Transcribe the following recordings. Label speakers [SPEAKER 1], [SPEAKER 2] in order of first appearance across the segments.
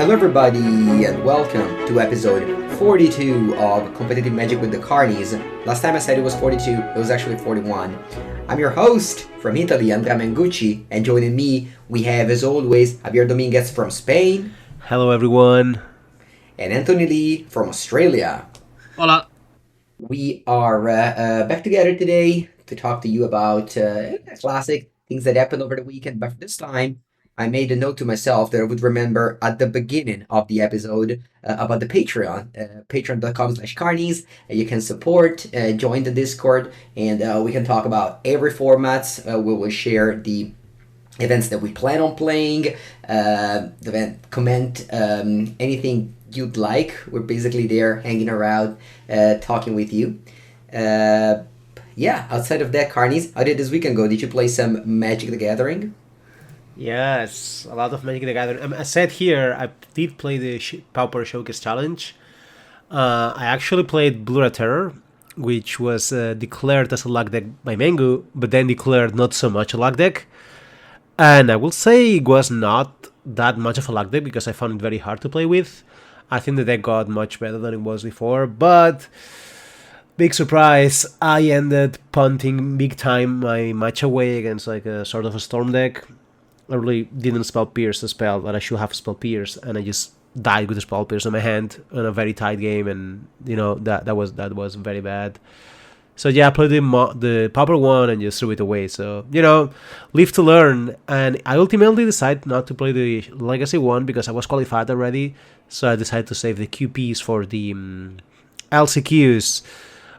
[SPEAKER 1] Hello everybody and welcome to episode 42 of Competitive Magic with the Carnies. Last time I said it was 42, it was actually 41. I'm your host from Italy, Andrea Mengucci, and joining me we have, as always, Javier Dominguez from Spain.
[SPEAKER 2] Hello everyone.
[SPEAKER 1] And Anthony Lee from Australia.
[SPEAKER 3] Hola.
[SPEAKER 1] We are back together today to talk to you about classic things that happened over the weekend, but for this time I made a note to myself that I would remember at the beginning of the episode about the Patreon, patreon.com/carnies. You can support, join the Discord, and we can talk about every formats. We will share the events that we plan on playing, comment anything you'd like. We're basically there hanging around, talking with you. Outside of that, Carnies, how did this weekend go? Did you play some Magic the Gathering?
[SPEAKER 2] Yes, a lot of Magic the Gathering. I said here, I did play the Pauper Showcase Challenge. I actually played Blue Terror, which was declared as a luck deck by Mengu, but then declared not so much a luck deck. And I will say it was not that much of a luck deck because I found it very hard to play with. I think the deck got much better than it was before, but big surprise, I ended punting big time my match away against like a sort of a storm deck. I really didn't spell Pierce the spell that I should have spell Pierce, and I just died with the spell Pierce in my hand in a very tight game, and that was very bad. So yeah, I played the Pauper one and just threw it away. So live to learn. And I ultimately decided not to play the Legacy one because I was qualified already. So I decided to save the QPs for the LCQs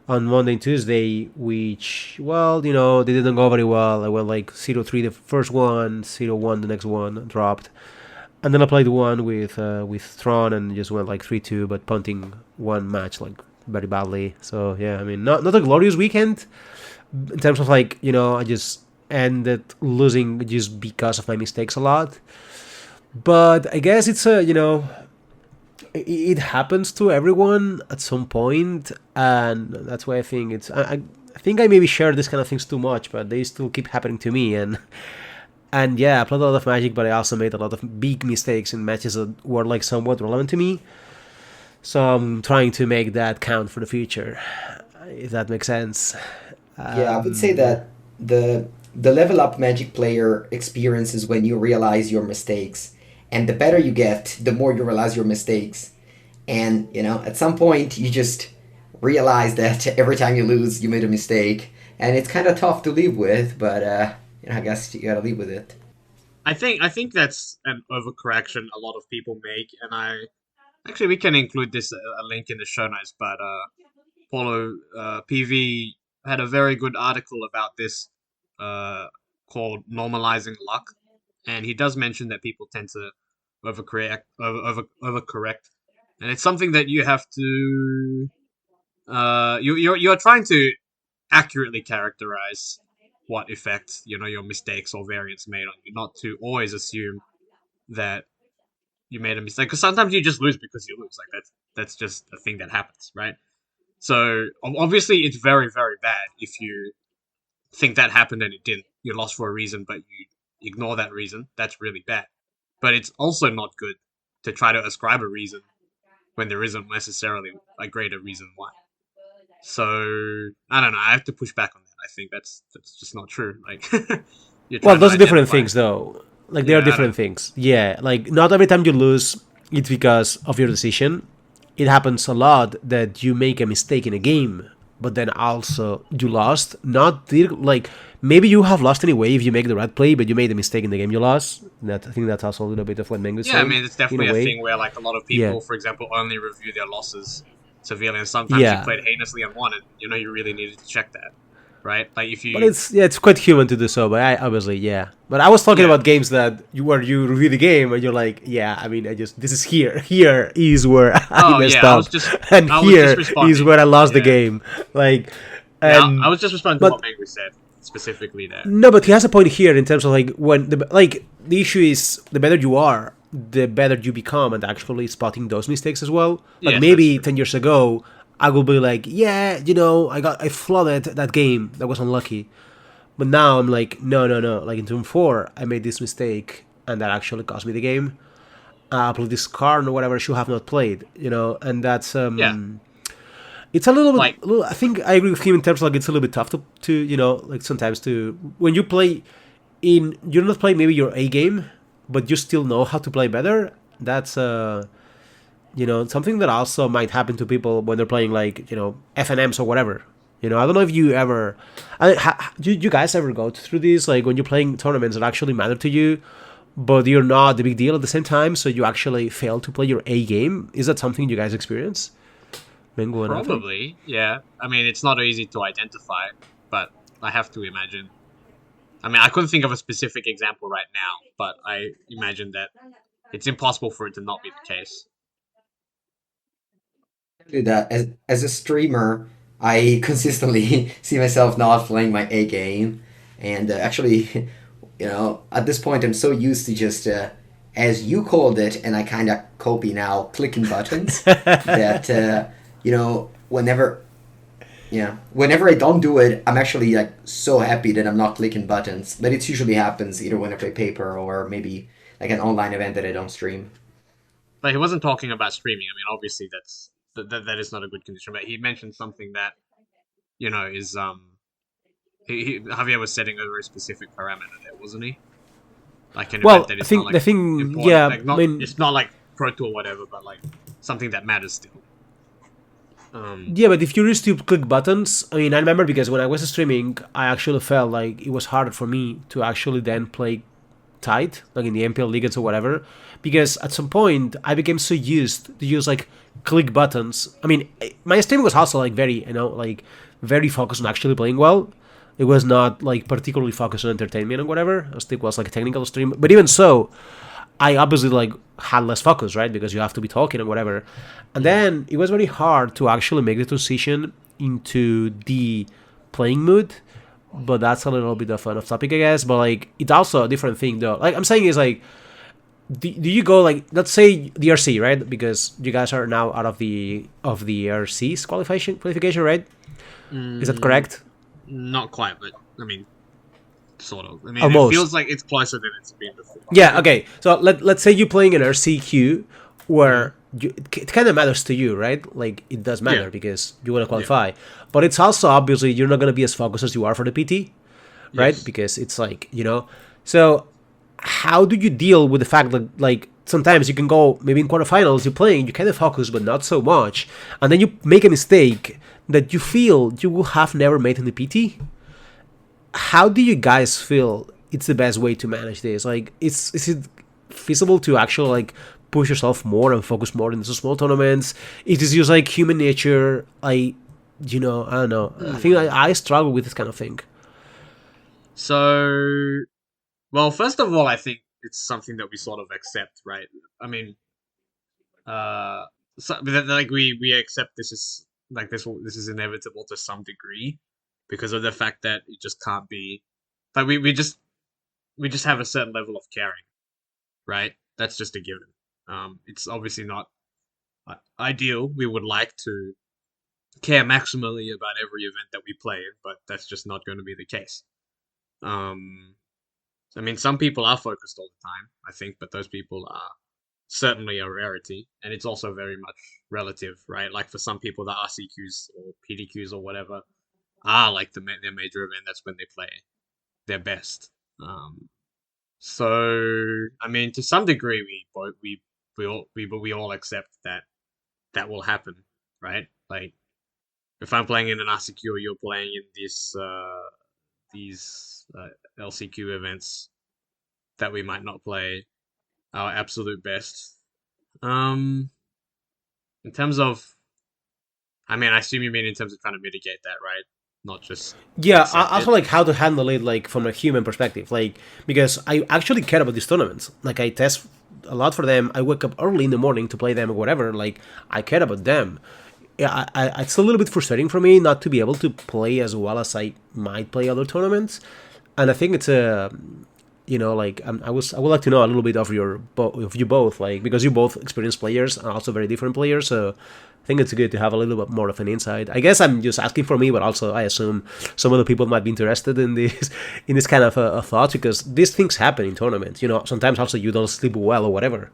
[SPEAKER 2] on Monday and Tuesday, which, they didn't go very well. I went like 0-3 the first one, 0-1 the next one, dropped. And then I played one with Tron and just went like 3-2, but punting one match like very badly. So yeah, I mean, not a glorious weekend in terms of like, I just ended losing just because of my mistakes a lot. But I guess it's it happens to everyone at some point, and that's why I think it's I think I maybe share this kind of things too much, but they still keep happening to me. And yeah, I played a lot of Magic, but I also made a lot of big mistakes in matches that were like somewhat relevant to me. So I'm trying to make that count for the future, if that makes sense.
[SPEAKER 1] Yeah, I would say that the level up Magic player experience is when you realize your mistakes. And the better you get, the more you realize your mistakes. And, at some point, you just realize that every time you lose, you made a mistake. And it's kind of tough to live with, but, I guess you gotta live with it.
[SPEAKER 3] I think that's an overcorrection a lot of people make, and we can include this a link in the show notes, but Paulo PV had a very good article about this called Normalizing Luck. And he does mention that people tend to overcorrect, and it's something that you have to you're trying to accurately characterize what effect your mistakes or variants made on you, not to always assume that you made a mistake, because sometimes you just lose because you lose. Like that's just a thing that happens, right? So obviously it's very, very bad if you think that happened and it didn't. You lost for a reason, but you ignore that reason. That's really bad. But it's also not good to try to ascribe a reason when there isn't necessarily a greater reason why. So I don't know. I have to push back on that. I think that's just not true. Like,
[SPEAKER 2] those are different things, though. Like, they are different things. Yeah, like not every time you lose, it's because of your decision. It happens a lot that you make a mistake in a game, but then also you lost. Like, maybe you have lost anyway if you make the right play, but you made a mistake in the game you lost. I think that's also a little bit of what Mengu said.
[SPEAKER 3] Yeah, I mean, it's definitely a thing where like a lot of people, for example, only review their losses severely, and sometimes you played heinously and won it. You really needed to check that, right? Like if you.
[SPEAKER 2] But it's quite human to do so. But I obviously, But I was talking about games where you review the game and you're like, this is here. Here is where I messed up, and here is where I lost the game. Like,
[SPEAKER 3] I was just responding to what Mengu said specifically there.
[SPEAKER 2] No, but he has a point here in terms of like when the issue is the better you are, the better you become at actually spotting those mistakes as well. Like maybe 10 years ago, I will be like, I flooded that game. That was unlucky. But now I'm like, no. Like in turn 4, I made this mistake, and that actually cost me the game. play this card or whatever she have not played, and that's
[SPEAKER 3] Yeah,
[SPEAKER 2] it's a little bit.
[SPEAKER 3] like
[SPEAKER 2] I think I agree with him in terms of like it's a little bit tough to like sometimes to when you play you're not playing maybe your A game, but you still know how to play better. That's something that also might happen to people when they're playing like FNMs or whatever. I don't know if you ever, do you guys ever go through this like when you're playing tournaments that actually matter to you, but you're not the big deal at the same time, so you actually fail to play your A game. Is that something you guys experience? Mengu and Alfie?
[SPEAKER 3] probably, yeah. I mean, it's not easy to identify, but I have to imagine. I mean, I couldn't think of a specific example right now, but I imagine that it's impossible for it to not be the case.
[SPEAKER 1] Do that as a streamer. I consistently see myself not playing my A game, and actually, at this point, I'm so used to just, as you called it, and I kind of copy now, clicking buttons. That whenever whenever I don't do it, I'm actually like so happy that I'm not clicking buttons. But it usually happens either when I play paper or maybe like an online event that I don't stream.
[SPEAKER 3] But he wasn't talking about streaming. I mean, obviously that is not a good condition. But he mentioned something that is Javier was setting a very specific parameter there, wasn't he? Like an event
[SPEAKER 2] Well,
[SPEAKER 3] that
[SPEAKER 2] I
[SPEAKER 3] is not
[SPEAKER 2] think the
[SPEAKER 3] like
[SPEAKER 2] thing,
[SPEAKER 3] important,
[SPEAKER 2] yeah,
[SPEAKER 3] like
[SPEAKER 2] I
[SPEAKER 3] not
[SPEAKER 2] mean,
[SPEAKER 3] it's not like Pro Tour or whatever, but like something that matters still.
[SPEAKER 2] yeah, but if you're used to click buttons, I mean, I remember because when I was streaming, I actually felt like it was harder for me to actually then play tight, like in the MPL leagues or whatever, because at some point I became so used to use like click buttons. I mean, my streaming was also like very, like very focused on actually playing well. It was not like particularly focused on entertainment or whatever. It still was like a technical stream, but even so, I obviously like had less focus, right? Because you have to be talking and whatever. And
[SPEAKER 3] Mm.
[SPEAKER 2] then it was very hard to actually make the transition into the playing mood. But that's a little bit of an off topic, I guess. But like, it's also a different thing, though. Like I'm saying is like, do you go like let's say the RC, right? Because you guys are now out of the RC's qualification, right? Is that
[SPEAKER 3] Mm,
[SPEAKER 2] correct?
[SPEAKER 3] not quite, but I mean, sort of. I mean, it
[SPEAKER 2] Almost.
[SPEAKER 3] feels like it's closer than it's been before.
[SPEAKER 2] Yeah. Okay. So let's say you're playing an RCQ
[SPEAKER 3] Mm.
[SPEAKER 2] where it kind of matters to you, right? Like it does
[SPEAKER 3] Yeah,
[SPEAKER 2] matter because you want to
[SPEAKER 3] yeah,
[SPEAKER 2] qualify, but it's also obviously you're not going to be as focused as you are for the PT, right?
[SPEAKER 3] yes.
[SPEAKER 2] Because it's like So how do you deal with the fact that like sometimes you can go maybe in quarterfinals you're playing you kind of focus but not so much, and then you make a mistake that you feel you would have never made in the PT. How do you guys feel it's the best way to manage this? Like, is it feasible to actually like push yourself more and focus more in the small tournaments? It is just like human nature. I don't know. I think
[SPEAKER 3] Hmm.
[SPEAKER 2] I struggle with this kind of thing.
[SPEAKER 3] So, well, first of all, I think it's something that we sort of accept, right? I mean, uh, like we accept this is like this is inevitable to some degree because of the fact that it just can't be like we just have a certain level of caring, right? That's just a given. It's obviously not ideal. We would like to care maximally about every event that we play in, but that's just not going to be the case. Um, I mean, some people are focused all the time, I think, but those people are certainly a rarity, and it's also very much relative, right? Like for some people, the RCQs or PDQs or whatever are like their major event. That's when they play their best. Um, so, I mean, to some degree, we all accept that that will happen, right? Like if I'm playing in an RCQ or you're playing in these LCQ events that we might not play our absolute best. Um, in terms of, I mean, I assume you mean in terms of trying to mitigate that, right? Not just
[SPEAKER 2] Yeah,
[SPEAKER 3] accept
[SPEAKER 2] also
[SPEAKER 3] it.
[SPEAKER 2] like how to handle it like from a human perspective, like because I actually care about these tournaments. Like I test a lot for them. I wake up early in the morning to play them or whatever. Like I care about them. Yeah, it's a little bit frustrating for me not to be able to play as well as I might play other tournaments, and I think it's a like I would like to know a little bit of of you both, like because you both experienced players and also very different players, so I think it's good to have a little bit more of an insight. I guess I'm just asking for me, but also I assume some other people might be interested in this in this kind of a thought because these things happen in tournaments. Sometimes also you don't sleep well or whatever,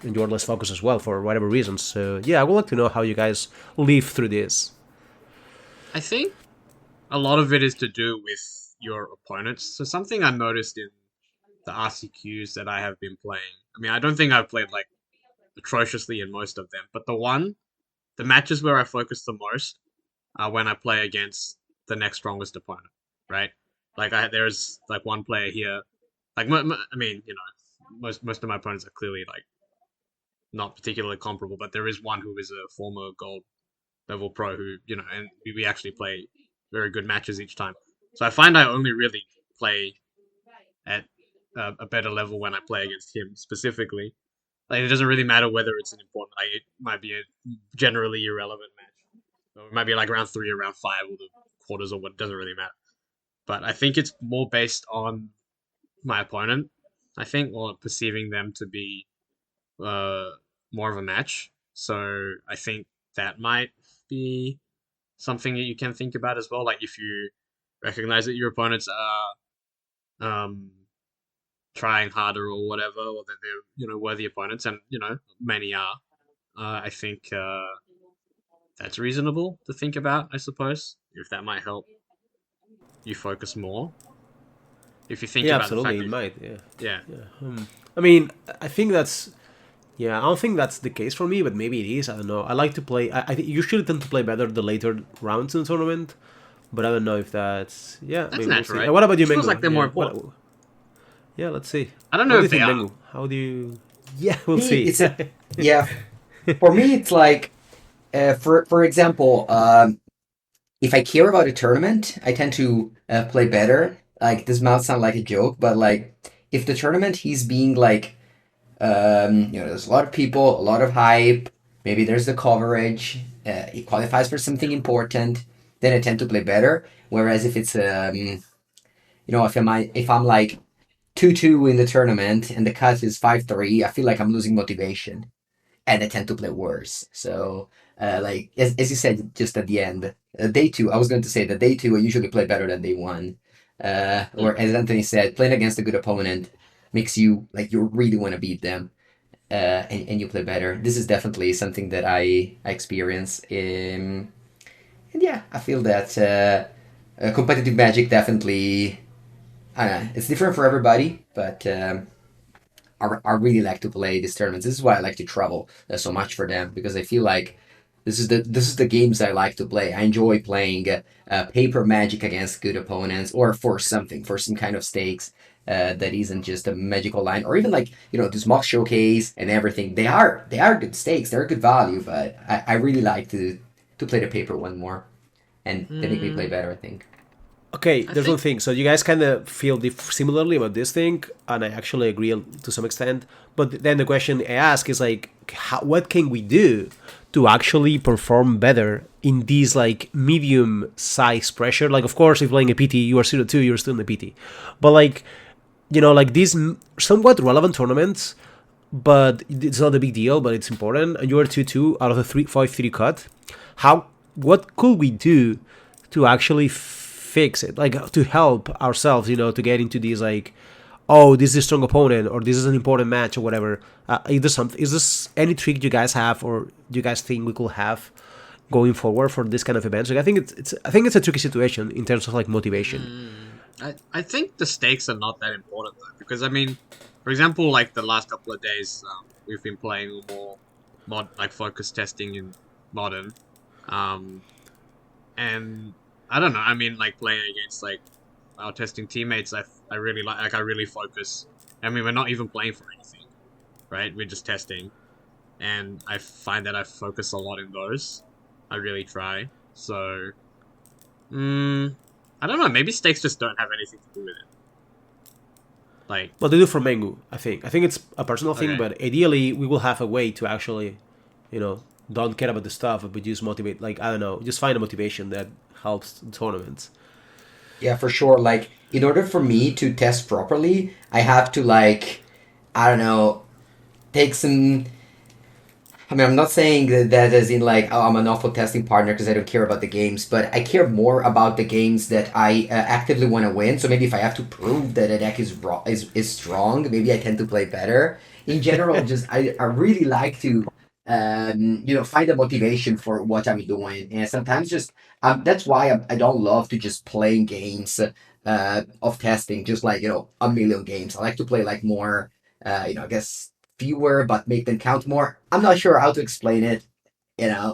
[SPEAKER 2] and you're less focused as well for whatever reasons. So yeah, I would like to know how you guys live through this.
[SPEAKER 3] I think a lot of it is to do with your opponents. So something I noticed in the RCQs that I have been playing. I mean, I don't think I've played like atrociously in most of them, but the matches where I focus the most are when I play against the next strongest opponent, right? There's like one player here, like I mean, most of my opponents are clearly like not particularly comparable, but there is one who is a former gold level pro who and we actually play very good matches each time. So I find I only really play at a better level when I play against him specifically. Like it doesn't really matter whether it's an important. Like it might be a generally irrelevant match. So it might be like round 3 or round 5 or the quarters or what. It doesn't really matter. But I think it's more based on my opponent. I think, or perceiving them to be uh, more of a match. So I think that might be something that you can think about as well. Like if you recognize that your opponents are trying harder or whatever, or that they're worthy opponents, and many are. I think that's reasonable to think about. I suppose if that might help you focus more. If you think
[SPEAKER 2] Yeah,
[SPEAKER 3] about the
[SPEAKER 2] absolutely,
[SPEAKER 3] fact
[SPEAKER 2] it
[SPEAKER 3] that
[SPEAKER 2] might. Yeah,
[SPEAKER 3] yeah,
[SPEAKER 2] I mean, I think that's yeah. I don't think that's the case for me, but maybe it is. I don't know. I like to play. I usually tend to play better the later rounds in the tournament, but I don't know if that's yeah.
[SPEAKER 3] that's
[SPEAKER 2] Maybe we'll
[SPEAKER 3] natural,
[SPEAKER 2] see.
[SPEAKER 3] right?
[SPEAKER 2] What about you,
[SPEAKER 3] It feels
[SPEAKER 2] Mengu?
[SPEAKER 3] like they're more
[SPEAKER 2] Yeah,
[SPEAKER 3] important.
[SPEAKER 2] Yeah, let's see.
[SPEAKER 3] I don't
[SPEAKER 2] What
[SPEAKER 3] know
[SPEAKER 2] do you
[SPEAKER 3] if they
[SPEAKER 2] think,
[SPEAKER 3] are.
[SPEAKER 2] Mengu? How do you? Yeah, we'll
[SPEAKER 1] Me,
[SPEAKER 2] see.
[SPEAKER 1] it's a yeah. For me, it's like for example, if I care about a tournament, I tend to play better. Like this might sound like a joke, but like if the tournament he's being like there's a lot of people, a lot of hype. Maybe there's the coverage. It qualifies for something important. Then I tend to play better. Whereas if it's if I'm like 2-2 in the tournament and the cut is 5-3, I feel like I'm losing motivation and I tend to play worse. So, like as you said just at the end, day two, I was going to say that day two I usually play better than day one. Or
[SPEAKER 3] Mm.
[SPEAKER 1] as Anthony said, playing against a good opponent makes you like you really want to beat them, and you play better. This is definitely something that I experience. And yeah, I feel that competitive magic definitely. I don't know, it's different for everybody, but I really like to play these tournaments. This is why I like to travel so much for them because I feel like this is the games I like to play. I enjoy playing paper magic against good opponents or for some kind of stakes that isn't just a magical line or even like this mock showcase and everything. They are good stakes. They're good value, but I really like to play the paper one more and they make me play
[SPEAKER 3] Mm,
[SPEAKER 1] better. I think.
[SPEAKER 2] Okay,
[SPEAKER 3] I
[SPEAKER 2] there's one
[SPEAKER 3] think.
[SPEAKER 2] thing. So you guys kind of feel similarly about this thing, and I actually agree to some extent. But then the question I ask is like, what can we do to actually perform better in these like medium size pressure? Like, of course, if playing a PT, you are 0-2, you're still in the PT. But like, like these somewhat relevant tournaments, but it's not a big deal, but it's important. And you are 2-2 out of the 3-5-3 cut. What could we do to actually fix it? Like to help ourselves, to get into these like, oh, this is a strong opponent, or this is an important match, or whatever. Is this any trick you guys have, or do you guys think we could have going forward for this kind of events? Like, I think it's a tricky situation in terms of like motivation.
[SPEAKER 3] I think the stakes are not that important though, because I mean, for example, like the last couple of days, we've been playing more like focus testing in modern, um, and I don't know. I mean, like playing against like our testing teammates, I really like I really focus. I mean, we're not even playing for anything, right? We're just testing, and I find that I focus a lot in those. I really try. So, mm, I don't know. Maybe stakes just don't have anything to do with it. Like,
[SPEAKER 2] Well, they do for Mengu, I think. I think it's a personal thing,
[SPEAKER 3] okay.
[SPEAKER 2] but ideally, we will have a way to actually, you know, don't care about the stuff, but just motivate. Like, I don't know, just find a motivation that helps the tournaments.
[SPEAKER 1] Yeah, for sure. Like, in order for me to test properly, I have to like, I don't know, take some I mean, I'm not saying that as in like, oh, I'm an awful testing partner because I don't care about the games, but I care more about the games that I actively want to win. So maybe if I have to prove that a deck is strong, maybe I tend to play better. In general, just I really like to find a motivation for what I'm doing, and sometimes just that's why I don't love to just play games of testing, just like a million games. I like to play like more, I guess fewer but make them count more. I'm not sure how to explain it.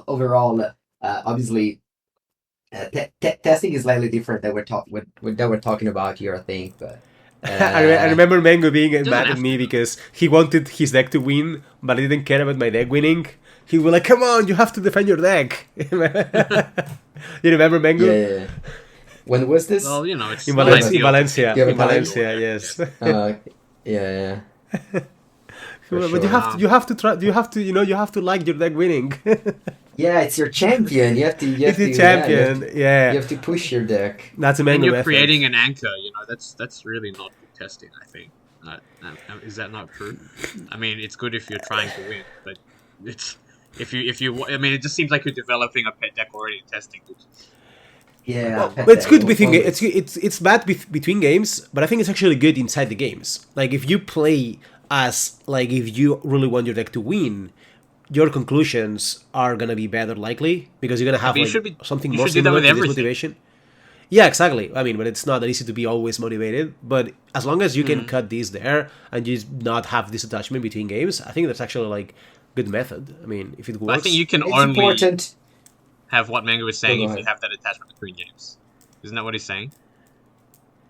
[SPEAKER 1] Overall, obviously, testing is slightly different that we're talking about here, I think. But
[SPEAKER 2] I remember Mengu being
[SPEAKER 3] It doesn't
[SPEAKER 2] mad at
[SPEAKER 3] have to
[SPEAKER 2] me
[SPEAKER 3] though.
[SPEAKER 2] because he wanted his deck to win, but I didn't care about my deck winning. He was like, "Come on, you have to defend your deck." You remember
[SPEAKER 1] yeah,
[SPEAKER 2] Mengu?
[SPEAKER 1] yeah, yeah. When was this?
[SPEAKER 3] Well, it's
[SPEAKER 2] In
[SPEAKER 3] not
[SPEAKER 1] Do
[SPEAKER 2] Valencia,
[SPEAKER 3] ideal to pick
[SPEAKER 1] you have a
[SPEAKER 2] In
[SPEAKER 1] time?
[SPEAKER 3] against your
[SPEAKER 2] Valencia,
[SPEAKER 3] deck.
[SPEAKER 2] yes.
[SPEAKER 3] Yes.
[SPEAKER 1] Yeah, yeah, for
[SPEAKER 2] But
[SPEAKER 1] sure.
[SPEAKER 3] Um,
[SPEAKER 2] you have to try. You have to, you have to like your deck winning.
[SPEAKER 1] Yeah, it's your champion.
[SPEAKER 2] It's a champion.
[SPEAKER 1] you
[SPEAKER 2] Yeah,
[SPEAKER 1] have to push your deck.
[SPEAKER 2] that's a
[SPEAKER 3] when
[SPEAKER 2] Mengu
[SPEAKER 3] you're
[SPEAKER 2] method.
[SPEAKER 3] creating an anchor, that's really not good testing. I think. Is that not true? I mean, it's good if you're trying to win, but it's I mean, it just seems like you're developing a pet deck already in testing, which is
[SPEAKER 1] Yeah,
[SPEAKER 2] Well,
[SPEAKER 1] pet
[SPEAKER 2] it's
[SPEAKER 1] deck
[SPEAKER 2] good between
[SPEAKER 1] always.
[SPEAKER 2] it's bad between games, but I think it's actually good inside the games. Like if you play as like if you really want your deck to win, your conclusions are gonna be better likely because you're gonna
[SPEAKER 3] yeah,
[SPEAKER 2] have
[SPEAKER 3] but
[SPEAKER 2] like something
[SPEAKER 3] you
[SPEAKER 2] more
[SPEAKER 3] should do that
[SPEAKER 2] similar
[SPEAKER 3] with
[SPEAKER 2] to this
[SPEAKER 3] everything.
[SPEAKER 2] motivation. Yeah, exactly. I mean, but it's not that easy to be always motivated. But as long as you can
[SPEAKER 3] Mm.
[SPEAKER 2] cut this there and just not have this attachment between games, I think that's actually like good method. I mean, if it
[SPEAKER 3] But I think
[SPEAKER 2] works,
[SPEAKER 3] you can
[SPEAKER 1] It's
[SPEAKER 3] only
[SPEAKER 1] important.
[SPEAKER 3] have what Mango was
[SPEAKER 1] Go
[SPEAKER 3] saying
[SPEAKER 1] go
[SPEAKER 3] if you
[SPEAKER 1] ahead.
[SPEAKER 3] have that attachment between games. Isn't that what he's saying?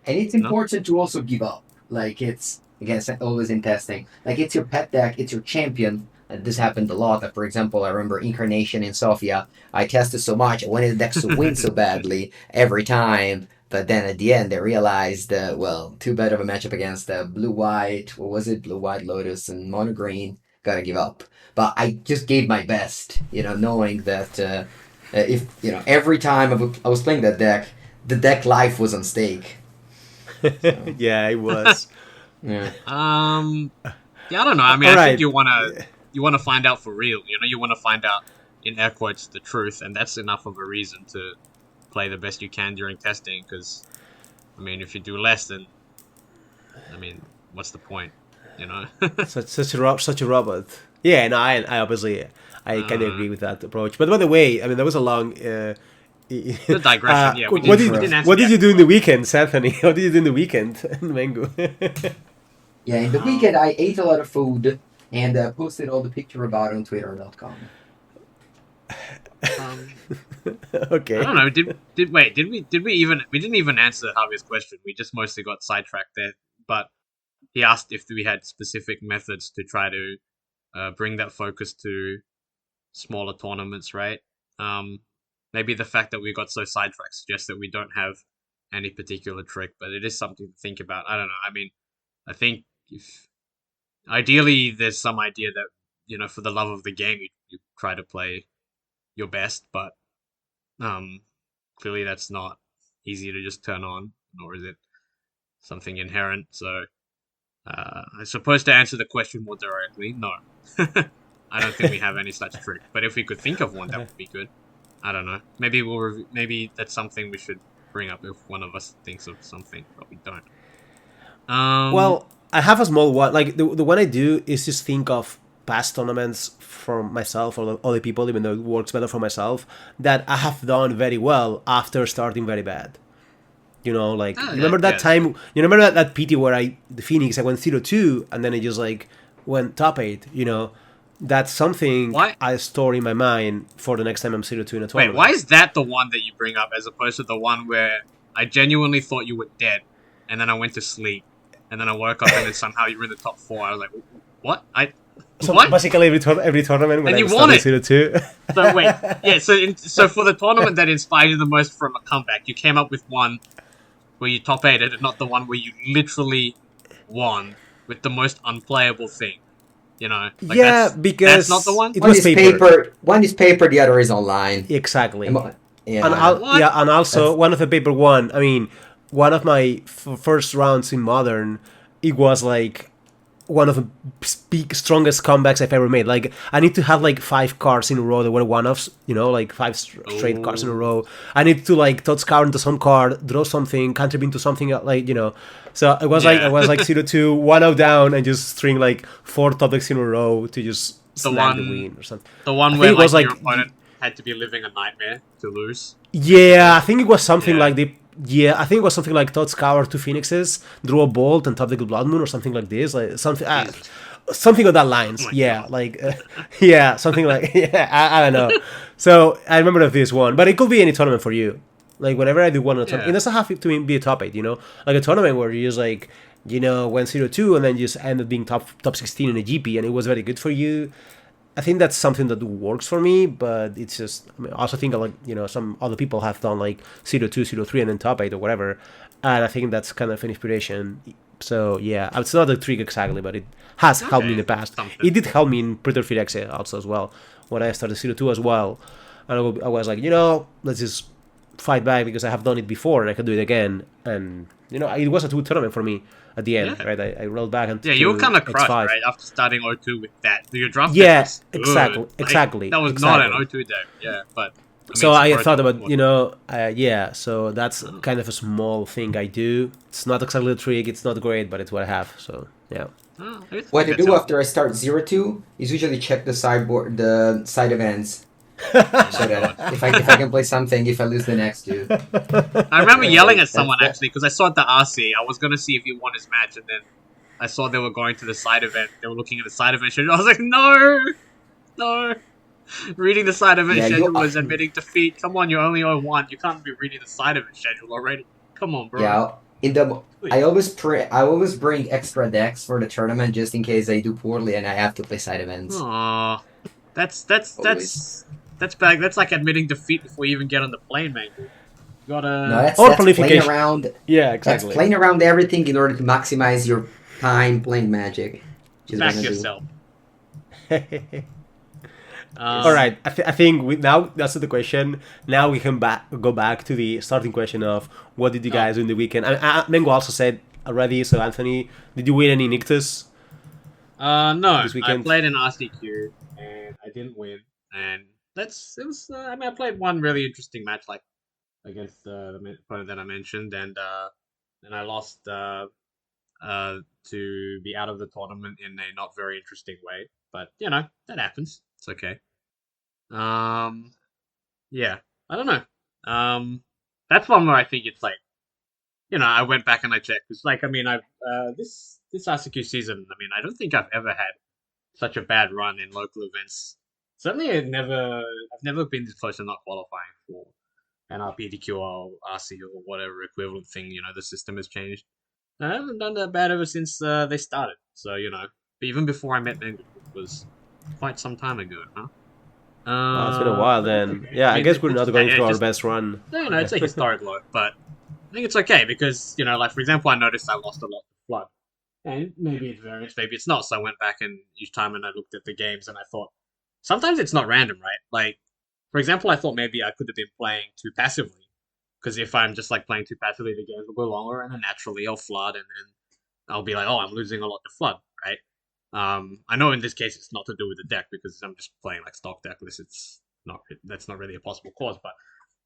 [SPEAKER 1] And it's
[SPEAKER 3] No.
[SPEAKER 1] important to also give up. Like it's again always in testing. Like it's your pet deck, it's your champion. This happened a lot. For example, I remember Incarnation in Sofia. I tested so much, I wanted the decks to win so badly every time. But then at the end, I realized, well, too bad of a matchup against blue white. What was it? Blue white Lotus and mono green. Gotta give up. But I just gave my best, knowing that if every time I was playing that deck, the deck life was on stake. So
[SPEAKER 2] yeah, it was.
[SPEAKER 1] yeah,
[SPEAKER 3] Um. Yeah, I don't know. I mean,
[SPEAKER 2] All
[SPEAKER 3] I think
[SPEAKER 2] right.
[SPEAKER 3] you wanna find out for real. You want to find out in air quotes the truth, and that's enough of a reason to play the best you can during testing. Because I mean, if you do less, then I mean, what's the point? You know.
[SPEAKER 2] Such a robot. Yeah, no, I obviously I kind of
[SPEAKER 3] uh,
[SPEAKER 2] agree with that approach. But by the way, I mean that was a long.
[SPEAKER 3] the digression. Yeah, we
[SPEAKER 2] What
[SPEAKER 3] didn't
[SPEAKER 2] did
[SPEAKER 3] we didn't
[SPEAKER 1] intro.
[SPEAKER 3] answer
[SPEAKER 2] what
[SPEAKER 3] the
[SPEAKER 2] did you
[SPEAKER 3] actual
[SPEAKER 2] do in the
[SPEAKER 3] question.
[SPEAKER 2] weekend, Anthony? What did you do in the weekend, Mengu?
[SPEAKER 1] Yeah, in the weekend
[SPEAKER 3] Um.
[SPEAKER 1] I ate a lot of food and posted all the picture about it on Twitter.com.
[SPEAKER 3] Um. I don't
[SPEAKER 2] Okay.
[SPEAKER 3] know. Did we didn't even answer Javier's question. We just mostly got sidetracked there. But he asked if we had specific methods to try to bring that focus to smaller tournaments, right? Um, Maybe the fact that we got so sidetracked suggests that we don't have any particular trick, but it is something to think about. I don't know. I mean, I think if ideally there's some idea that for the love of the game you try to play your best, but um, clearly that's not easy to just turn on, nor is it something inherent. So I suppose to answer the question more directly, no. I don't think we have any such trick. But if we could think of one, that would be good. I don't know. Maybe that's something we should bring up if one of us thinks of something, but we don't. Um.
[SPEAKER 2] Well, I have a small one. Like the one I do is just think of past tournaments for myself or other people, even though it works better for myself, that I have done very well after starting very bad. Like
[SPEAKER 3] Oh,
[SPEAKER 2] you remember
[SPEAKER 3] yeah,
[SPEAKER 2] that
[SPEAKER 3] that's true.
[SPEAKER 2] time? You remember that PT where the Phoenix I went 0-2 and then I just like went top eight. That's something
[SPEAKER 3] Why?
[SPEAKER 2] I store in my mind for the next time I'm 0-2 in a
[SPEAKER 3] Wait, why
[SPEAKER 2] tournament.
[SPEAKER 3] is that the one that you bring up as opposed to the one where I genuinely thought you were dead, and then I went to sleep, and then I woke up, and then somehow you were in the top four. I was like, what?
[SPEAKER 2] So
[SPEAKER 3] What?
[SPEAKER 2] basically, every tournament when
[SPEAKER 3] And
[SPEAKER 2] I
[SPEAKER 3] you won
[SPEAKER 2] started
[SPEAKER 3] it.
[SPEAKER 2] 0-2.
[SPEAKER 3] So wait, yeah. So for the tournament that inspired you the most from a comeback, you came up with one where you top eighted, and not the one where you literally won with the most unplayable thing. Like
[SPEAKER 2] Yeah,
[SPEAKER 3] that's not the
[SPEAKER 2] because
[SPEAKER 3] one.
[SPEAKER 2] it was paper.
[SPEAKER 1] One is paper, the other is online.
[SPEAKER 2] Exactly.
[SPEAKER 1] Yeah,
[SPEAKER 3] What?
[SPEAKER 2] And also
[SPEAKER 1] that's
[SPEAKER 2] one of the paper one. I mean, one of my first rounds in modern, it was like one of the strongest comebacks I've ever made. Like I need to have like 5 cards in a row that were one-offs, like five straight cards in a row. I need to like toss counter into some card, draw something, contribute to something like. So it was like I
[SPEAKER 3] Yeah.
[SPEAKER 2] was like 0-2, 1-0 down, and just string like 4 topics in a row to just
[SPEAKER 3] the
[SPEAKER 2] snag the
[SPEAKER 3] one,
[SPEAKER 2] win or something.
[SPEAKER 3] the
[SPEAKER 2] I
[SPEAKER 3] one
[SPEAKER 2] think
[SPEAKER 3] where
[SPEAKER 2] it was
[SPEAKER 3] like
[SPEAKER 2] like
[SPEAKER 3] your opponent had to be living a nightmare to lose,
[SPEAKER 2] yeah,
[SPEAKER 3] basically.
[SPEAKER 2] I think it was something
[SPEAKER 3] Yeah.
[SPEAKER 2] like the yeah, I think it was something like Todd Scour 2 Phoenixes, draw a bolt and top the Blood Moon or something like this, like
[SPEAKER 3] Jesus.
[SPEAKER 2] something on that
[SPEAKER 3] Oh
[SPEAKER 2] lines.
[SPEAKER 3] my
[SPEAKER 2] Yeah,
[SPEAKER 3] god.
[SPEAKER 2] like yeah, something like yeah, I don't know. So I remember of this one, but it could be any tournament for you. Like whenever I do one in a tournament, it
[SPEAKER 3] Yeah.
[SPEAKER 2] doesn't have to be a top 8. Like a tournament where you just like went 0-2 and then just ended being top 16 in a GP and it was very good for you. I think that's something that works for me, but it's just I also think like some other people have done like 0-2, 0-3, and then top 8 or whatever, and I think that's kind of an inspiration. So yeah, it's not a trick exactly, but it has helped me in
[SPEAKER 3] Okay.
[SPEAKER 2] the past.
[SPEAKER 3] Something.
[SPEAKER 2] It did help me in Predator Feed X also as well when I started 0-2 as well, and I was like let's just fight back because I have done it before and I can do it again, and it was a good tournament for me at the end,
[SPEAKER 3] Yeah.
[SPEAKER 2] right? I rolled back
[SPEAKER 3] Yeah, you were
[SPEAKER 2] into
[SPEAKER 3] kind of crushed,
[SPEAKER 2] X5.
[SPEAKER 3] right? After starting O2 with that. Your draft deck
[SPEAKER 2] Yeah,
[SPEAKER 3] was good.
[SPEAKER 2] exactly,
[SPEAKER 3] Like,
[SPEAKER 2] exactly,
[SPEAKER 3] that was not an
[SPEAKER 2] exactly.
[SPEAKER 3] O2 deck. Yeah, but, I mean,
[SPEAKER 2] So
[SPEAKER 3] it's a
[SPEAKER 2] I
[SPEAKER 3] pro
[SPEAKER 2] thought
[SPEAKER 3] tour.
[SPEAKER 2] about,
[SPEAKER 3] What more?
[SPEAKER 2] yeah. So that's
[SPEAKER 3] Oh.
[SPEAKER 2] kind of a small thing I do. It's not exactly a trick. It's not great, but it's what I have. So yeah.
[SPEAKER 3] Oh, I
[SPEAKER 1] What
[SPEAKER 3] think
[SPEAKER 1] I
[SPEAKER 3] that's
[SPEAKER 1] do
[SPEAKER 3] helpful.
[SPEAKER 1] after I start 0-2 is usually check the side events,
[SPEAKER 3] Oh
[SPEAKER 1] so
[SPEAKER 3] my
[SPEAKER 1] that
[SPEAKER 3] god.
[SPEAKER 1] if I can play something if I lose the next two.
[SPEAKER 3] I remember yelling
[SPEAKER 1] Right?
[SPEAKER 3] at
[SPEAKER 1] That's
[SPEAKER 3] someone
[SPEAKER 1] that.
[SPEAKER 3] actually because I saw at the RC. I was gonna see if he won his match, and then I saw they were going to the side event. They were looking at the side event schedule. I was like, no, no. Reading the side event
[SPEAKER 1] Yeah, you.
[SPEAKER 3] schedule is admitting defeat. Come on, you're only 0-1. You can't be reading the side event schedule already. Come on, bro.
[SPEAKER 1] Yeah, in the
[SPEAKER 3] Please.
[SPEAKER 1] I always bring extra decks for the tournament just in case I do poorly and I have to play side events.
[SPEAKER 3] Aww. That's that's
[SPEAKER 1] Always.
[SPEAKER 3] that's that's bad. That's like admitting defeat before you even get on the plane, man. You
[SPEAKER 1] No,
[SPEAKER 3] gotta.
[SPEAKER 1] that's
[SPEAKER 2] Or
[SPEAKER 1] that's playing
[SPEAKER 2] planification.
[SPEAKER 1] around.
[SPEAKER 2] Yeah,
[SPEAKER 1] That's
[SPEAKER 2] exactly.
[SPEAKER 1] playing around everything in order to maximize your time playing Magic, which is what
[SPEAKER 3] Back
[SPEAKER 1] I do.
[SPEAKER 3] yourself.
[SPEAKER 2] All
[SPEAKER 1] Yes.
[SPEAKER 2] right. I think now that's the question. Now we can go back to the starting question of what did you
[SPEAKER 3] Oh.
[SPEAKER 2] guys do in the weekend? Mengo also said already. So Anthony, did you win any Nictus
[SPEAKER 3] No.
[SPEAKER 2] this
[SPEAKER 3] I
[SPEAKER 2] weekend?
[SPEAKER 3] played an RCQ and I didn't win. And that's it was. I mean, I played one really interesting match, like against the opponent that I mentioned, and I lost to be out of the tournament in a not very interesting way. But that happens. It's okay. Um, yeah, I don't know. That's one where I think it's like I went back and I checked. It's like I mean I've this RCQ season. I mean I don't think I've ever had such a bad run in local events. Certainly, I've never been this close to not qualifying for an RPDQ or RC or whatever equivalent thing. The system has changed. I haven't done that bad ever since they started. So even before I met Mengu, which was quite some time ago, huh?
[SPEAKER 2] Well, it's been a while
[SPEAKER 3] But it's
[SPEAKER 2] then.
[SPEAKER 3] okay.
[SPEAKER 2] Yeah,
[SPEAKER 3] I
[SPEAKER 2] I
[SPEAKER 3] mean,
[SPEAKER 2] guess we're
[SPEAKER 3] it's
[SPEAKER 2] not
[SPEAKER 3] okay.
[SPEAKER 2] going
[SPEAKER 3] Yeah,
[SPEAKER 2] through
[SPEAKER 3] it's
[SPEAKER 2] our
[SPEAKER 3] just
[SPEAKER 2] best run.
[SPEAKER 3] it's a historic low, but I think it's okay because like for example, I noticed I lost a lot to flood, and maybe it's variance, maybe it's not. So I went back and each time and I looked at the games and I thought sometimes it's not random, right? Like for example, I thought maybe I could have been playing too passively because if I'm just like playing too passively, the games will go longer, and then naturally I'll flood, and then I'll be like, oh, I'm losing a lot to flood, right? I know in this case it's not to do with the deck because I'm just playing like stock deck list. It's not that's not really a possible cause, but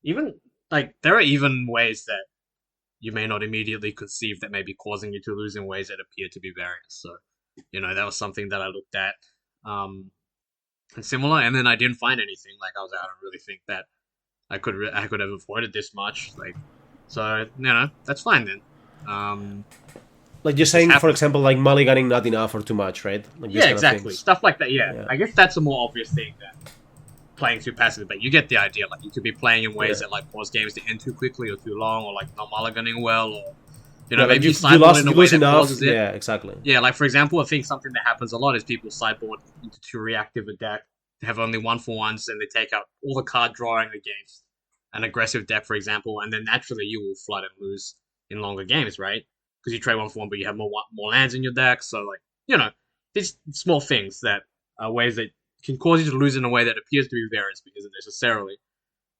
[SPEAKER 3] even like there are even ways that you may not immediately conceive that may be causing you to lose in ways that appear to be variance. So that was something that I looked at, um, and similar, and then I didn't find anything. Like I was like, I don't really think that I could have avoided this much. Like so, that's fine then.
[SPEAKER 2] Like you're
[SPEAKER 3] This
[SPEAKER 2] saying, for
[SPEAKER 3] happens.
[SPEAKER 2] example, like mulliganing not enough or too much, right? Like these
[SPEAKER 3] Yeah,
[SPEAKER 2] kind of
[SPEAKER 3] exactly.
[SPEAKER 2] things.
[SPEAKER 3] Stuff like that. Yeah,
[SPEAKER 2] Yeah.
[SPEAKER 3] I guess that's a more obvious thing than playing too passively, but you get the idea. Like you could be playing in
[SPEAKER 2] Yeah.
[SPEAKER 3] ways that like cause games to end too quickly or too long, or like not mulliganing well, or
[SPEAKER 2] Yeah, like
[SPEAKER 3] maybe you
[SPEAKER 2] you
[SPEAKER 3] sideboard
[SPEAKER 2] lost,
[SPEAKER 3] in a
[SPEAKER 2] you
[SPEAKER 3] way
[SPEAKER 2] lose
[SPEAKER 3] that
[SPEAKER 2] enough.
[SPEAKER 3] causes it.
[SPEAKER 2] Yeah, exactly.
[SPEAKER 3] Yeah, like for example, I think something that happens a lot is people sideboard into too reactive a deck. They have only 1-for-1s and they take out all the card drawing against an aggressive deck, for example, and then naturally you will flood and lose in longer games, right? Because you trade 1-for-1, but you have more lands in your deck. So like these small things that are ways that can cause you to lose in a way that appears to be variance but isn't necessarily.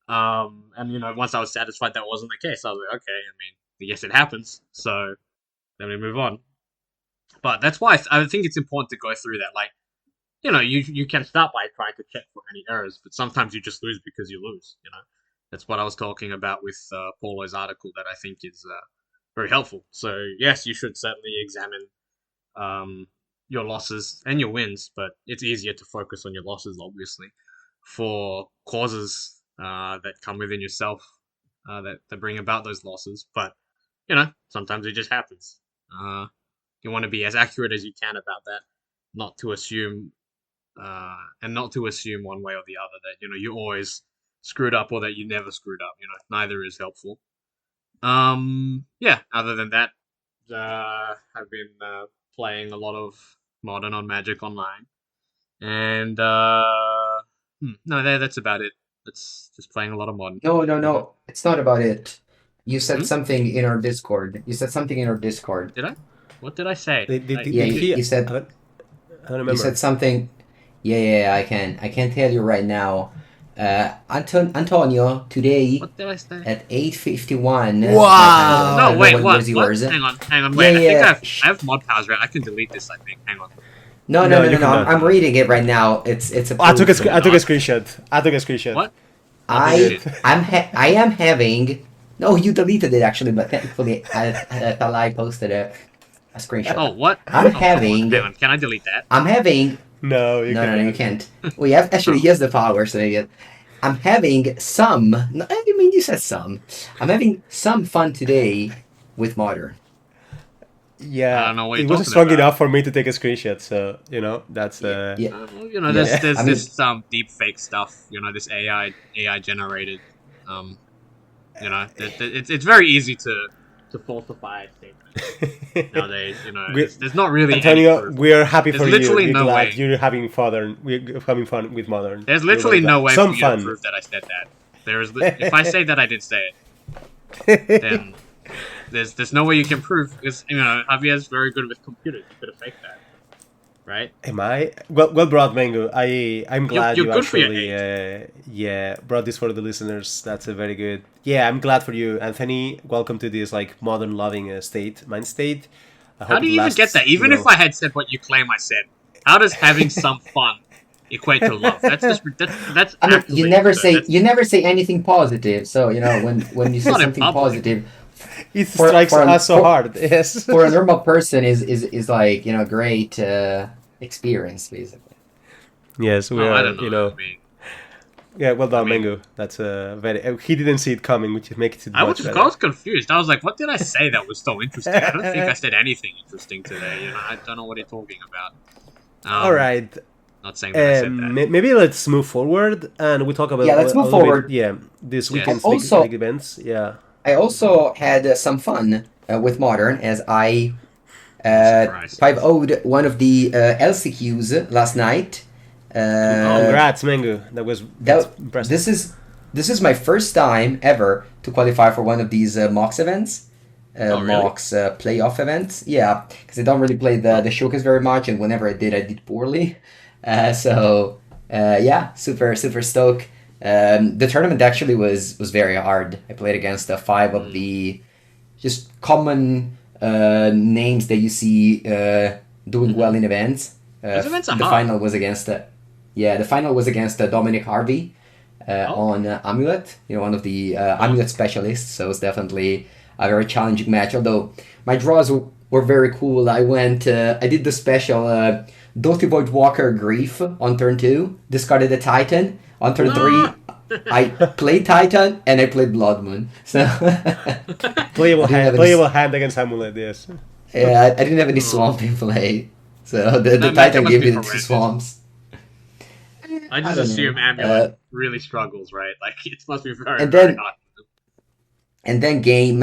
[SPEAKER 3] And once I was satisfied that wasn't the case, I was like, okay, I mean, I guess it happens. So then we move on. But that's why I think it's important to go through that. Like, you can start by trying to check for any errors, but sometimes you just lose because you lose. That's what I was talking about with Paulo's article that I think is very helpful. So yes, you should certainly examine your losses and your wins, but it's easier to focus on your losses, obviously, for causes that come within yourself that bring about those losses. But sometimes it just happens. You want to be as accurate as you can about that, not to assume and not to assume one way or the other that you always screwed up or that you never screwed up. Neither is helpful. Yeah. Other than that, I've been playing a lot of Modern on Magic Online, and no, that's about it. That's just playing a lot of Modern.
[SPEAKER 1] No, no,
[SPEAKER 3] hmm
[SPEAKER 1] no. It's not about it. You said
[SPEAKER 3] Hmm?
[SPEAKER 1] something in our Discord. You said something in our Discord.
[SPEAKER 3] Did I? What did I say?
[SPEAKER 1] Yeah,
[SPEAKER 2] Did he?
[SPEAKER 1] you said
[SPEAKER 2] I don't
[SPEAKER 1] you said
[SPEAKER 2] remember.
[SPEAKER 1] something. Yeah, yeah, yeah, I can tell you right now. Antonio today
[SPEAKER 3] What did I say?
[SPEAKER 1] at 8:51 my time zone. I
[SPEAKER 3] No,
[SPEAKER 1] don't know
[SPEAKER 2] Wow!
[SPEAKER 3] wait,
[SPEAKER 1] what
[SPEAKER 3] what?
[SPEAKER 1] was
[SPEAKER 3] What?
[SPEAKER 1] yours.
[SPEAKER 3] Hang on,
[SPEAKER 1] Yeah,
[SPEAKER 3] wait. I think
[SPEAKER 1] yeah.
[SPEAKER 3] I have mod powers, right? I can delete this. I think. Hang on.
[SPEAKER 1] No, no,
[SPEAKER 2] No,
[SPEAKER 1] no, no,
[SPEAKER 2] you
[SPEAKER 1] no.
[SPEAKER 2] cannot.
[SPEAKER 1] I'm reading it right now. It's
[SPEAKER 2] Oh,
[SPEAKER 1] approved.
[SPEAKER 3] No, you're
[SPEAKER 2] I took a
[SPEAKER 3] not.
[SPEAKER 2] screenshot. I took a screenshot.
[SPEAKER 3] What? I'll delete
[SPEAKER 1] I
[SPEAKER 3] it.
[SPEAKER 1] I am having. No, you deleted it actually, but technically I thought I posted a screenshot.
[SPEAKER 3] Oh, what?
[SPEAKER 1] I'm
[SPEAKER 3] Oh, come on.
[SPEAKER 1] having.
[SPEAKER 3] Hang on. Can I delete that?
[SPEAKER 1] I'm having.
[SPEAKER 2] No, you
[SPEAKER 1] No, no, no, you
[SPEAKER 2] cannot.
[SPEAKER 1] can't. We have actually he
[SPEAKER 3] Oh.
[SPEAKER 1] has the power, so you get. I'm having some. No, I mean, you said some. I'm having some fun today with modern.
[SPEAKER 3] I
[SPEAKER 2] Yeah,
[SPEAKER 3] don't know what
[SPEAKER 2] it
[SPEAKER 3] you're
[SPEAKER 2] was
[SPEAKER 3] talking
[SPEAKER 2] strong
[SPEAKER 3] about.
[SPEAKER 2] enough for me to take a screenshot. So that's
[SPEAKER 1] Yeah, yeah,
[SPEAKER 3] Well,
[SPEAKER 1] yeah.
[SPEAKER 3] there's
[SPEAKER 1] I mean,
[SPEAKER 3] this deep fake stuff. This AI generated. Um, it's very easy to falsify statements nowadays.
[SPEAKER 2] we,
[SPEAKER 3] There's not really any
[SPEAKER 2] Antonio,
[SPEAKER 3] proof.
[SPEAKER 2] we are happy
[SPEAKER 3] There's
[SPEAKER 2] for you.
[SPEAKER 3] literally
[SPEAKER 2] We're
[SPEAKER 3] no
[SPEAKER 2] glad
[SPEAKER 3] way.
[SPEAKER 2] you're having fun. We're having fun with modern.
[SPEAKER 3] There's
[SPEAKER 2] We're very
[SPEAKER 3] literally
[SPEAKER 2] glad.
[SPEAKER 3] no way for
[SPEAKER 2] Some
[SPEAKER 3] you to
[SPEAKER 2] fun.
[SPEAKER 3] prove that I said that. If I say that I did say it, then there's no way you can prove because Javier's very good with computers. You could have faked that, right?
[SPEAKER 2] Am I well brought, Mengu? I'm glad
[SPEAKER 3] You're
[SPEAKER 2] you
[SPEAKER 3] good for your
[SPEAKER 2] actually
[SPEAKER 3] age.
[SPEAKER 2] brought this for the listeners. That's a very good. Yeah, I'm glad for you, Anthony. Welcome to this like modern loving mind state. I
[SPEAKER 3] How
[SPEAKER 2] hope
[SPEAKER 3] do
[SPEAKER 2] it
[SPEAKER 3] you even get
[SPEAKER 2] lasts.
[SPEAKER 3] that? Even if I had said what you claim I said, how does having some fun equate to love? That's
[SPEAKER 1] I mean,
[SPEAKER 3] absolutely absurd. That's
[SPEAKER 1] you never say anything positive. So when you
[SPEAKER 3] it's
[SPEAKER 1] say
[SPEAKER 3] not in
[SPEAKER 1] something
[SPEAKER 3] public.
[SPEAKER 1] positive
[SPEAKER 2] It strikes
[SPEAKER 1] for
[SPEAKER 2] us so hard. Yes.
[SPEAKER 1] for a normal person is like great experience basically.
[SPEAKER 2] Yes, we
[SPEAKER 3] Oh, I
[SPEAKER 2] are.
[SPEAKER 3] don't know. I mean,
[SPEAKER 2] Yeah, well
[SPEAKER 3] I
[SPEAKER 2] done,
[SPEAKER 3] mean,
[SPEAKER 2] Mengu. That's very. He didn't see it coming, which makes it
[SPEAKER 3] I
[SPEAKER 2] much
[SPEAKER 3] was I
[SPEAKER 2] better.
[SPEAKER 3] was confused. I was like, what did I say that was so interesting? I don't think I said anything interesting today. I don't know what you're talking about.
[SPEAKER 2] All right.
[SPEAKER 3] Not saying that I said that.
[SPEAKER 2] Maybe let's move forward and we talk about
[SPEAKER 1] Yeah, let's
[SPEAKER 2] a
[SPEAKER 1] move
[SPEAKER 2] little bit.
[SPEAKER 1] forward.
[SPEAKER 2] Yeah, this
[SPEAKER 1] I
[SPEAKER 2] weekend's
[SPEAKER 3] Yes.
[SPEAKER 2] big
[SPEAKER 1] also
[SPEAKER 2] events. Yeah.
[SPEAKER 1] I also had some fun with modern as I
[SPEAKER 3] I'm surprised.
[SPEAKER 1] 5-0'd one of the LCQs last night. Uh,
[SPEAKER 2] Congrats, Mengu. That's
[SPEAKER 1] that
[SPEAKER 2] impressive.
[SPEAKER 1] this is my first time ever to qualify for one of these MOCS events,
[SPEAKER 3] Oh, really?
[SPEAKER 1] MOCS playoff events. Yeah, because I don't really play the showcase very much, and whenever I did poorly. Yeah, super stoked. The tournament actually was very hard. I played against five of
[SPEAKER 3] Mm.
[SPEAKER 1] the just common names that you see doing well in events.
[SPEAKER 3] Those events are
[SPEAKER 1] The
[SPEAKER 3] hard.
[SPEAKER 1] final was against the final was against Dominic Harvey
[SPEAKER 3] Oh.
[SPEAKER 1] on Amulet, one of the Amulet specialists. So it's definitely a very challenging match. Although my draws were very cool. I did the special Doty Void Walker Grief on turn 2, discarded the Titan. On turn 3, I played Titan and I played Blood Moon. So I didn't have any.
[SPEAKER 2] Playable hand against Amulet. Yes.
[SPEAKER 1] Yeah, I didn't have any
[SPEAKER 3] Oh.
[SPEAKER 1] swamp in play. So the
[SPEAKER 3] That
[SPEAKER 1] Titan
[SPEAKER 3] matchup must
[SPEAKER 1] gave
[SPEAKER 3] be
[SPEAKER 1] me the 2
[SPEAKER 3] horrendous.
[SPEAKER 1] swamps.
[SPEAKER 3] I
[SPEAKER 1] I
[SPEAKER 3] just
[SPEAKER 1] don't
[SPEAKER 3] assume
[SPEAKER 1] know.
[SPEAKER 3] Amulet really struggles, right? Like it must be very,
[SPEAKER 1] And
[SPEAKER 3] very
[SPEAKER 1] then
[SPEAKER 3] hard.
[SPEAKER 1] and then game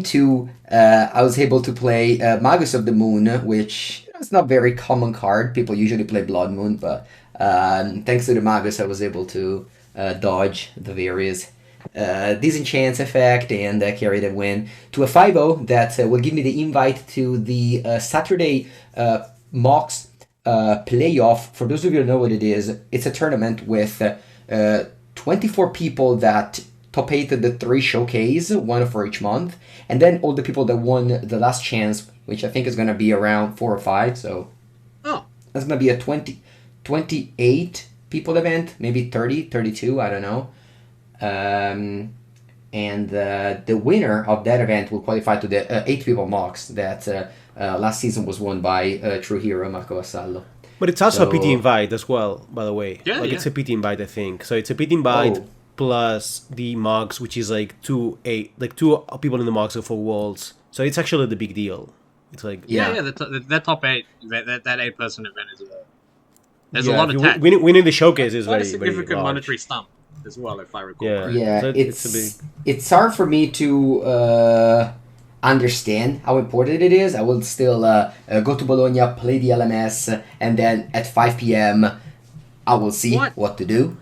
[SPEAKER 1] 2, I was able to play Magus of the Moon, which is not very common card. People usually play Blood Moon, but thanks to the Magus, I was able to dodge the various disenchants effect and carry the win to a 5-0 that will give me the invite to the Saturday MOCS playoff. For those of you who know what it is, it's a tournament with 24 people that top 8 the 3 showcase, one for each month, and then all the people that won the last chance which I think is going to be around 4 or 5. So
[SPEAKER 3] Oh,
[SPEAKER 1] that's going to be a 28 people event, maybe 30, 32, I don't know. Um, and the winner of that event will qualify to the 8 people MOCS that last season was won by True Hero Marco Vassallo.
[SPEAKER 2] But it's also a PT
[SPEAKER 1] So,
[SPEAKER 2] invite as well, by the way.
[SPEAKER 3] yeah,
[SPEAKER 2] Like
[SPEAKER 3] yeah.
[SPEAKER 2] it's a PT invite, I think. So it's a PT invite
[SPEAKER 1] oh,
[SPEAKER 2] plus the MOCS, which is like two people in the MOCS of 4 worlds. So it's actually the big deal. It's like
[SPEAKER 1] yeah.
[SPEAKER 3] Yeah. That top 8, that 8-person event is there's a
[SPEAKER 2] yeah,
[SPEAKER 3] lot
[SPEAKER 2] if
[SPEAKER 3] of
[SPEAKER 2] you
[SPEAKER 3] tax.
[SPEAKER 2] winning the showcase is
[SPEAKER 3] Quite a
[SPEAKER 2] very very
[SPEAKER 3] significant
[SPEAKER 2] large.
[SPEAKER 3] monetary sum as well, if I recall
[SPEAKER 2] Yeah.
[SPEAKER 3] correctly.
[SPEAKER 1] Yeah,
[SPEAKER 2] So it's a big.
[SPEAKER 1] it's hard for me to understand how important it is. I will still go to Bologna, play the LMS, and then at 5 p.m. I will see
[SPEAKER 3] What?
[SPEAKER 1] what to do.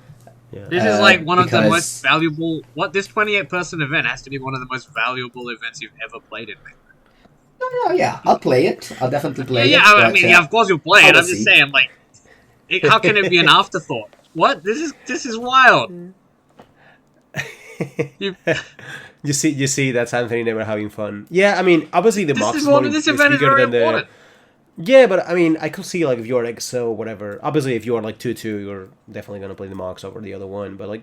[SPEAKER 2] Yeah.
[SPEAKER 3] This is like one of the most
[SPEAKER 1] Because
[SPEAKER 3] valuable. This 28-person event has to be one of the most valuable events you've ever played in.
[SPEAKER 1] no, yeah, I'll play it. I'll definitely
[SPEAKER 3] Yeah,
[SPEAKER 1] play
[SPEAKER 3] yeah.
[SPEAKER 1] it.
[SPEAKER 3] I
[SPEAKER 1] But
[SPEAKER 3] mean, yeah, of course you'll play
[SPEAKER 1] I
[SPEAKER 3] it.
[SPEAKER 1] will
[SPEAKER 3] I'm just
[SPEAKER 1] see.
[SPEAKER 3] saying, like, how can it be an afterthought? What? This is wild. You,
[SPEAKER 2] You see, that's Anthony never having fun. Yeah, I mean, obviously the MOCS
[SPEAKER 3] this
[SPEAKER 2] is
[SPEAKER 3] event is
[SPEAKER 2] bigger
[SPEAKER 3] very
[SPEAKER 2] than the.
[SPEAKER 3] important.
[SPEAKER 2] Yeah, but I mean, I could see like if you're EXO or whatever. Obviously, if you are like 2-2, you're definitely gonna play the MOCS over the other one. But like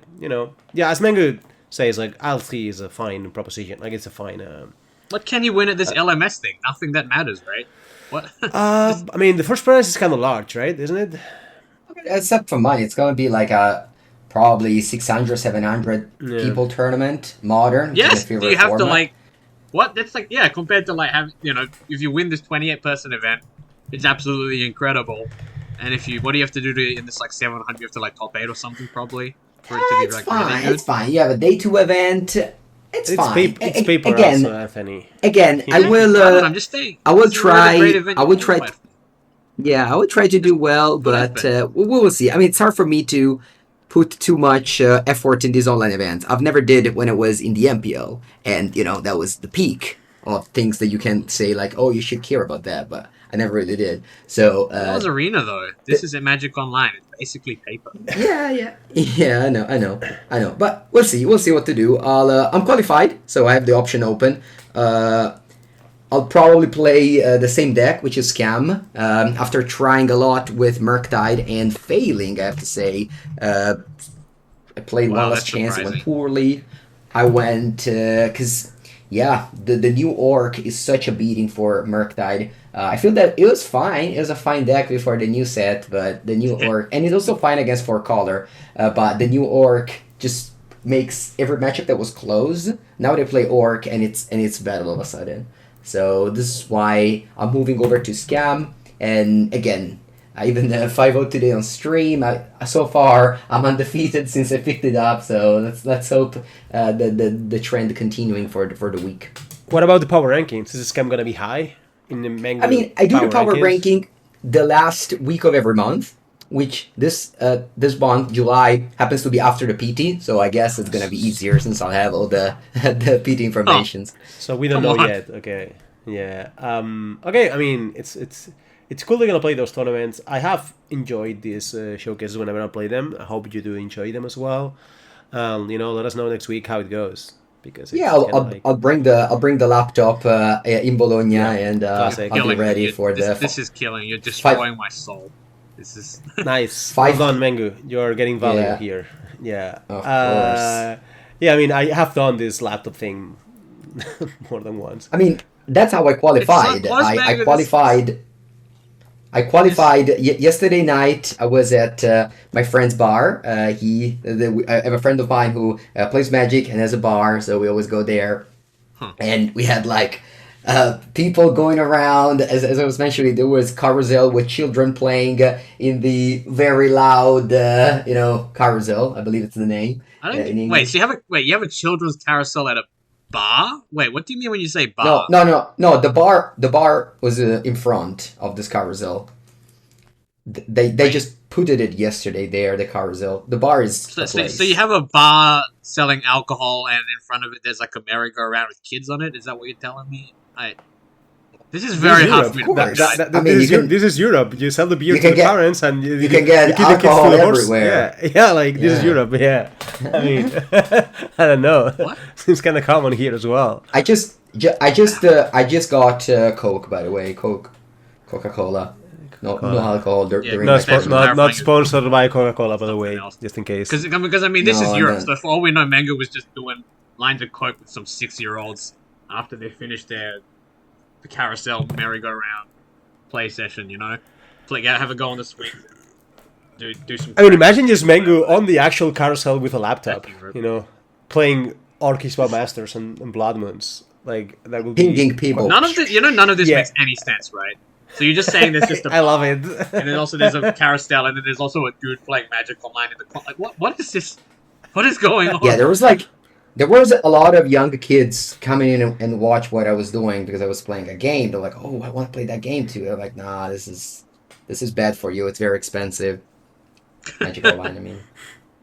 [SPEAKER 2] yeah, as Mengu says, like LT is a fine proposition. Like it's a fine.
[SPEAKER 3] What can you win at this LMS thing? Nothing that matters, right? What?
[SPEAKER 2] I mean, the first prize is kind of large, right? Isn't it?
[SPEAKER 1] Except for money, it's gonna be like a probably 600, 700
[SPEAKER 2] Yeah.
[SPEAKER 1] people tournament, modern, which is my
[SPEAKER 3] Yes. Do
[SPEAKER 1] favorite
[SPEAKER 3] you have to
[SPEAKER 1] format.
[SPEAKER 3] like? What? That's like compared to like having if you win this 28-person event, it's absolutely incredible. And if you what do you have to do in this like 700? You have to like top 8 or something probably for it to be
[SPEAKER 1] It's
[SPEAKER 3] like
[SPEAKER 1] fine.
[SPEAKER 3] really good.
[SPEAKER 1] It's fine. You have a day 2 event. It's fine.
[SPEAKER 2] It's paper
[SPEAKER 1] Again,
[SPEAKER 2] also, Anthony.
[SPEAKER 1] again,
[SPEAKER 2] Yeah.
[SPEAKER 1] I will.
[SPEAKER 3] I'm just saying.
[SPEAKER 1] I will
[SPEAKER 3] This is a really great
[SPEAKER 1] try.
[SPEAKER 3] event
[SPEAKER 1] I
[SPEAKER 3] you
[SPEAKER 1] will
[SPEAKER 3] can
[SPEAKER 1] try.
[SPEAKER 3] qualify for.
[SPEAKER 1] Yeah, I will try to do well,
[SPEAKER 3] Good
[SPEAKER 1] but
[SPEAKER 3] effort.
[SPEAKER 1] we will see. I mean, it's hard for me to put too much effort in these online events. I've never did it when it was in the MPO, and that was the peak of things that you can say like, oh, you should care about that, but I never really did. So
[SPEAKER 3] That was Arena though. This is a Magic Online. It's basically paper.
[SPEAKER 1] yeah, I know. But we'll see. We'll see what to do. I'm qualified, so I have the option open. I'll probably play the same deck, which is Scam. After trying a lot with Murktide and failing, I have to say, I played
[SPEAKER 3] Wow,
[SPEAKER 1] one last
[SPEAKER 3] that's
[SPEAKER 1] chance. It went
[SPEAKER 3] surprising.
[SPEAKER 1] poorly. I went because the new Orc is such a beating for Murktide. I feel that it was fine. It was a fine deck before the new set, but the new Orc, and it's also fine against 4 color. But the new Orc just makes every matchup that was close. Now they play Orc, and it's bad all of a sudden. So this is why I'm moving over to Scam. And again, I even 5-0 today on stream. So far, I'm undefeated since I picked it up. So let's hope the trend continuing for the week.
[SPEAKER 2] What about the power rankings? Is this scam gonna be high in the Mengu?
[SPEAKER 1] I mean, I do the power
[SPEAKER 2] rankings?
[SPEAKER 1] ranking the last week of every month, which this month, July, happens to be after the PT. So I guess it's gonna be easier since I'll have all the the PT informations.
[SPEAKER 2] So we don't
[SPEAKER 3] Come
[SPEAKER 2] know
[SPEAKER 3] on.
[SPEAKER 2] yet. Okay. Yeah. Okay. I mean, it's cool they're gonna play those tournaments. I have enjoyed these showcases whenever I play them. I hope you do enjoy them as well. Let us know next week how it goes because it's
[SPEAKER 1] Yeah,
[SPEAKER 2] kinda
[SPEAKER 1] I'll bring the laptop in Bologna
[SPEAKER 2] Yeah,
[SPEAKER 1] and
[SPEAKER 2] classic.
[SPEAKER 1] I'll be
[SPEAKER 3] Killing
[SPEAKER 1] ready
[SPEAKER 3] me.
[SPEAKER 1] for the
[SPEAKER 3] This is killing. You're destroying my soul. This is.
[SPEAKER 2] nice.
[SPEAKER 1] Five-
[SPEAKER 2] Well done, Mengu. You're getting value
[SPEAKER 1] Yeah.
[SPEAKER 2] here. Yeah.
[SPEAKER 1] Of course.
[SPEAKER 2] Yeah, I mean, I have done this laptop thing more than once.
[SPEAKER 1] I mean, that's how I qualified.
[SPEAKER 3] It's so close,
[SPEAKER 1] I
[SPEAKER 3] Megan.
[SPEAKER 1] qualified. I qualified yesterday night. I was at my friend's bar. I have a friend of mine who plays Magic and has a bar, so we always go there.
[SPEAKER 3] Huh.
[SPEAKER 1] And we had like people going around. As I was mentioning, there was carousel with children playing in the very loud, carousel. I believe it's the name.
[SPEAKER 3] I don't.
[SPEAKER 1] In
[SPEAKER 3] Wait.
[SPEAKER 1] English.
[SPEAKER 3] So you have a children's carousel at a bar? Wait. What do you mean when you say bar?
[SPEAKER 1] No. The bar was in front of this carousel. They
[SPEAKER 3] Right.
[SPEAKER 1] just put it yesterday there. The carousel. The bar is
[SPEAKER 3] So,
[SPEAKER 1] a
[SPEAKER 3] so,
[SPEAKER 1] place.
[SPEAKER 3] so you have a bar selling alcohol, and in front of it there's like a merry-go-round with kids on it. Is that what you're telling me? This is very
[SPEAKER 2] This is
[SPEAKER 3] hard
[SPEAKER 2] Europe.
[SPEAKER 3] for me
[SPEAKER 1] Of
[SPEAKER 3] to
[SPEAKER 1] course.
[SPEAKER 3] understand.
[SPEAKER 1] I mean,
[SPEAKER 2] This is Europe. You sell the beer
[SPEAKER 1] you
[SPEAKER 2] to
[SPEAKER 1] can
[SPEAKER 2] the
[SPEAKER 1] get-
[SPEAKER 2] parents, and you
[SPEAKER 1] can get
[SPEAKER 2] keep the kids
[SPEAKER 1] alcohol
[SPEAKER 2] to the horse.
[SPEAKER 1] everywhere.
[SPEAKER 2] Yeah, like this is
[SPEAKER 1] Yeah.
[SPEAKER 2] Europe. Yeah, I mean, I don't know.
[SPEAKER 3] What?
[SPEAKER 2] Seems kind of common here as well.
[SPEAKER 1] I just I just got Coke, by the way, Coca-Cola. No, no
[SPEAKER 2] Coca-Cola.
[SPEAKER 1] alcohol
[SPEAKER 3] Yeah,
[SPEAKER 1] during
[SPEAKER 2] Not
[SPEAKER 1] my
[SPEAKER 3] thanks for
[SPEAKER 1] tournament.
[SPEAKER 2] not
[SPEAKER 3] clarifying.
[SPEAKER 2] sponsored by Coca-Cola, by the
[SPEAKER 3] Something
[SPEAKER 2] way,
[SPEAKER 3] else.
[SPEAKER 2] just in case.
[SPEAKER 3] Because I mean, this is
[SPEAKER 1] No, and
[SPEAKER 3] Europe,
[SPEAKER 1] then
[SPEAKER 3] so for all we know, Mengu was just doing lines of coke with some 6-year-olds after they finished their the carousel merry-go-round play session. Play, yeah, have a go on the swings and do some
[SPEAKER 2] I mean,
[SPEAKER 3] crazy
[SPEAKER 2] imagine
[SPEAKER 3] shit
[SPEAKER 2] just
[SPEAKER 3] or whatever.
[SPEAKER 2] Mengu on the actual carousel with a laptop,
[SPEAKER 3] That's Europe.
[SPEAKER 2] playing Orchestra Masters and Blood Moons. Like, that would be
[SPEAKER 1] pinging
[SPEAKER 2] quite...
[SPEAKER 1] people.
[SPEAKER 3] None of this
[SPEAKER 2] Yeah,
[SPEAKER 3] makes any sense, right? So you're just saying there's just a
[SPEAKER 2] I love
[SPEAKER 3] bar, and then
[SPEAKER 2] it.
[SPEAKER 3] also there's a carousel, and then there's also a dude playing Magic Online in the like. What is this? What is going
[SPEAKER 1] Yeah,
[SPEAKER 3] on?
[SPEAKER 1] there was a lot of young kids coming in and watch what I was doing because I was playing a game. They're like, "Oh, I want to play that game too." I'm like, "Nah, this is bad for you. It's very expensive." Magic Online, I mean.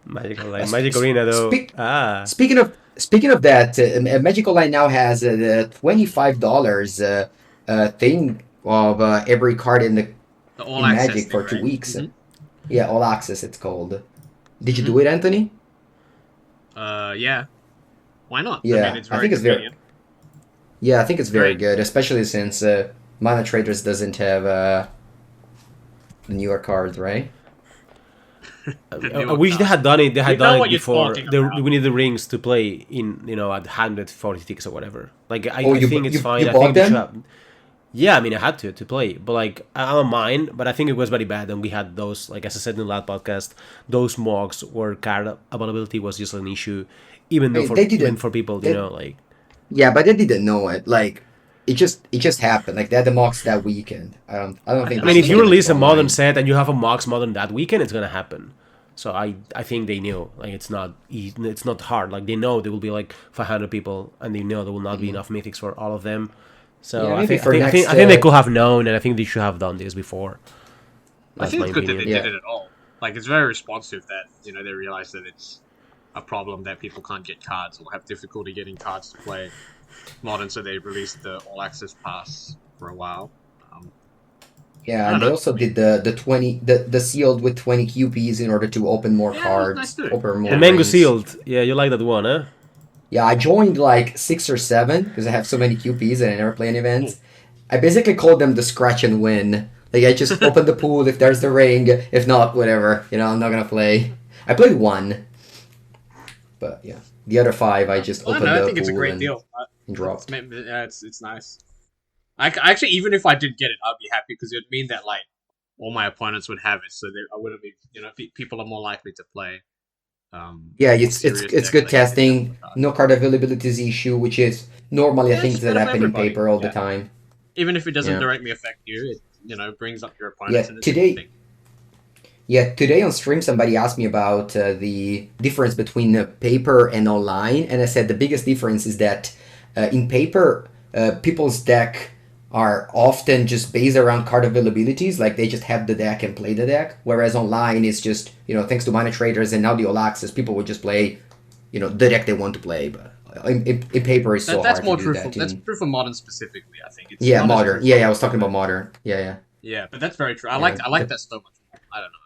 [SPEAKER 2] Magic Online. Magic Arena, though.
[SPEAKER 1] Speak,
[SPEAKER 2] Ah.
[SPEAKER 1] speaking of that, Magic Online now has the $25 thing of every card
[SPEAKER 3] The all
[SPEAKER 1] in
[SPEAKER 3] access
[SPEAKER 1] Magic
[SPEAKER 3] thing,
[SPEAKER 1] for two
[SPEAKER 3] right?
[SPEAKER 1] weeks. Yeah, all access it's called. Did you
[SPEAKER 3] Mm-hmm.
[SPEAKER 1] do it, Anthony?
[SPEAKER 3] Yeah. Why not? I mean,
[SPEAKER 1] Yeah,
[SPEAKER 3] it's
[SPEAKER 1] I
[SPEAKER 3] very
[SPEAKER 1] think it's very
[SPEAKER 3] convenient.
[SPEAKER 1] yeah, I think it's very
[SPEAKER 3] Great.
[SPEAKER 1] good, especially since Mana Traders doesn't have the newer cards, right?
[SPEAKER 3] The
[SPEAKER 2] I
[SPEAKER 3] newer
[SPEAKER 2] wish they
[SPEAKER 3] card.
[SPEAKER 2] had done it. They
[SPEAKER 3] You
[SPEAKER 2] had
[SPEAKER 3] know
[SPEAKER 2] done it
[SPEAKER 3] what you're
[SPEAKER 2] before.
[SPEAKER 3] talking about.
[SPEAKER 2] We need the rings to play in, at 146 or whatever. Like,
[SPEAKER 1] Oh,
[SPEAKER 2] I think it's fine.
[SPEAKER 1] you
[SPEAKER 2] I
[SPEAKER 1] bought
[SPEAKER 2] think they should
[SPEAKER 1] them?
[SPEAKER 2] have. Yeah, I mean, I had to play, but like, I don't mind. But I think it was very bad, and we had those, like as I said in the last podcast, those MOCs where card availability was just an issue, even
[SPEAKER 1] I
[SPEAKER 2] though
[SPEAKER 1] mean, they
[SPEAKER 2] even
[SPEAKER 1] didn't.
[SPEAKER 2] for people,
[SPEAKER 1] They,
[SPEAKER 2] like.
[SPEAKER 1] yeah, but they didn't know it. Like it just happened. Like they had the mocks that weekend. I don't think
[SPEAKER 2] I
[SPEAKER 1] this
[SPEAKER 2] mean,
[SPEAKER 1] is
[SPEAKER 2] if
[SPEAKER 1] like
[SPEAKER 2] you
[SPEAKER 1] a
[SPEAKER 2] release
[SPEAKER 1] Magic
[SPEAKER 2] a modern
[SPEAKER 1] Online.
[SPEAKER 2] set and you have a MOCS modern that weekend, it's gonna happen. So I think they knew, like, it's not easy, it's not hard. Like, they know there will be like 500 people, and they know there will not be
[SPEAKER 1] Mhm.
[SPEAKER 2] enough mythics for all of them. So
[SPEAKER 1] Yeah,
[SPEAKER 2] I
[SPEAKER 1] maybe
[SPEAKER 2] think I
[SPEAKER 1] for
[SPEAKER 2] think I think
[SPEAKER 1] next.
[SPEAKER 2] I think they could have known, and I think they should have done this before.
[SPEAKER 3] I
[SPEAKER 2] That's
[SPEAKER 3] think
[SPEAKER 2] my
[SPEAKER 3] it's good that they
[SPEAKER 2] opinion.
[SPEAKER 3] did
[SPEAKER 1] Yeah,
[SPEAKER 3] it at all. Like, it's very responsive that they realize that it's a problem that people can't get cards or have difficulty getting cards to play modern, so they released the all access pass for a while. Um, I
[SPEAKER 1] yeah,
[SPEAKER 3] don't
[SPEAKER 1] and they
[SPEAKER 3] know. I
[SPEAKER 1] also
[SPEAKER 3] mean,
[SPEAKER 1] did the sealed with 20 QPs in order to open more
[SPEAKER 3] yeah, it was nice
[SPEAKER 1] cards,
[SPEAKER 3] too.
[SPEAKER 1] open
[SPEAKER 2] The
[SPEAKER 1] more
[SPEAKER 3] Yeah.
[SPEAKER 2] Mango
[SPEAKER 1] rings.
[SPEAKER 2] Sealed, yeah, you like that one, huh?
[SPEAKER 1] Yeah, I joined like 6 or 7 because I have so many QPs and I never play any
[SPEAKER 3] Cool.
[SPEAKER 1] events. I basically called them the scratch and win. Like I just open the pool if there's the ring. If not, whatever. I'm not gonna play. I played one, but yeah, the other 5 I just
[SPEAKER 3] I don't
[SPEAKER 1] opened
[SPEAKER 3] know. I
[SPEAKER 1] the
[SPEAKER 3] think it's a
[SPEAKER 1] pool
[SPEAKER 3] great
[SPEAKER 1] and,
[SPEAKER 3] deal.
[SPEAKER 1] and
[SPEAKER 3] It's
[SPEAKER 1] dropped.
[SPEAKER 3] yeah, it's nice. Actually, even if I didn't get it, I'd be happy because it would mean that like all my opponents would have it, so I wouldn't be. People are more likely to play
[SPEAKER 1] Yeah,
[SPEAKER 3] more
[SPEAKER 1] it's
[SPEAKER 3] serious
[SPEAKER 1] it's
[SPEAKER 3] decks,
[SPEAKER 1] good
[SPEAKER 3] I guess, if they have more
[SPEAKER 1] testing.
[SPEAKER 3] cards.
[SPEAKER 1] No card availability is the issue, which is normally I
[SPEAKER 3] Yeah, it's
[SPEAKER 1] think
[SPEAKER 3] just
[SPEAKER 1] that
[SPEAKER 3] better for
[SPEAKER 1] happen in
[SPEAKER 3] everybody.
[SPEAKER 1] paper all the
[SPEAKER 3] Yeah,
[SPEAKER 1] time.
[SPEAKER 3] even if it doesn't
[SPEAKER 1] Yeah,
[SPEAKER 3] directly affect you, it brings up your opponents,
[SPEAKER 1] yeah.
[SPEAKER 3] and it's a good
[SPEAKER 1] Today,
[SPEAKER 3] thing.
[SPEAKER 1] yeah, today on stream somebody asked me about the difference between paper and online, and I said the biggest difference is that in paper, people's deck are often just based around card availabilities, like they just have the deck and play the deck. Whereas online is just thanks to minor traders and now the all access, people would just play the deck they want to play. But in paper, it's so
[SPEAKER 3] That's
[SPEAKER 1] hard to
[SPEAKER 3] more
[SPEAKER 1] do
[SPEAKER 3] true for
[SPEAKER 1] that.
[SPEAKER 3] modern specifically. I think it's
[SPEAKER 1] Yeah,
[SPEAKER 3] not as
[SPEAKER 1] modern.
[SPEAKER 3] true
[SPEAKER 1] Yeah,
[SPEAKER 3] for
[SPEAKER 1] yeah, I
[SPEAKER 3] like
[SPEAKER 1] was talking about
[SPEAKER 3] the
[SPEAKER 1] modern. Yeah, yeah,
[SPEAKER 3] yeah, but that's very true.
[SPEAKER 1] yeah.
[SPEAKER 3] I like that so much more. I don't know.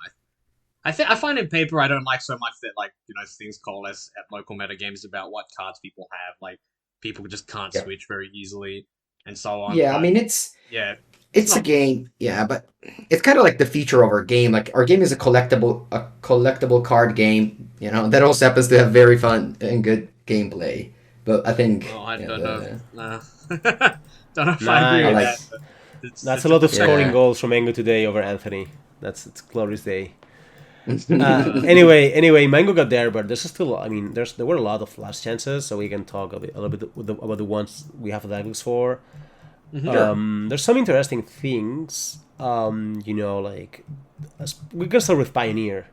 [SPEAKER 3] I find in paper I don't like so much that like things coalesce at local meta games about what cards people have. Like people just can't
[SPEAKER 1] Yeah.
[SPEAKER 3] switch very easily and so on.
[SPEAKER 1] Yeah, I
[SPEAKER 3] But
[SPEAKER 1] mean
[SPEAKER 3] yeah, it's
[SPEAKER 1] it's a
[SPEAKER 3] not.
[SPEAKER 1] game. Yeah, but it's kind of like the feature of our game. Like our game is a collectible card game. That also happens to have very fun and good gameplay. But I think
[SPEAKER 3] Well, I
[SPEAKER 1] yeah,
[SPEAKER 3] don't know.
[SPEAKER 1] the
[SPEAKER 3] Nah. Don't know if I agree
[SPEAKER 1] I
[SPEAKER 3] with
[SPEAKER 1] like
[SPEAKER 3] that. But
[SPEAKER 2] That's a
[SPEAKER 3] it's a
[SPEAKER 2] lot of
[SPEAKER 3] perspective.
[SPEAKER 2] scoring
[SPEAKER 1] yeah.
[SPEAKER 2] goals from Mango today over Anthony. It's glorious day.
[SPEAKER 3] Uh,
[SPEAKER 2] Anyway, Mango got there, but there's still. I mean, there were a lot of last chances, so we can talk a little bit about the ones we have the looks for.
[SPEAKER 1] Sure.
[SPEAKER 2] There's some interesting things. Like we can start with Pioneer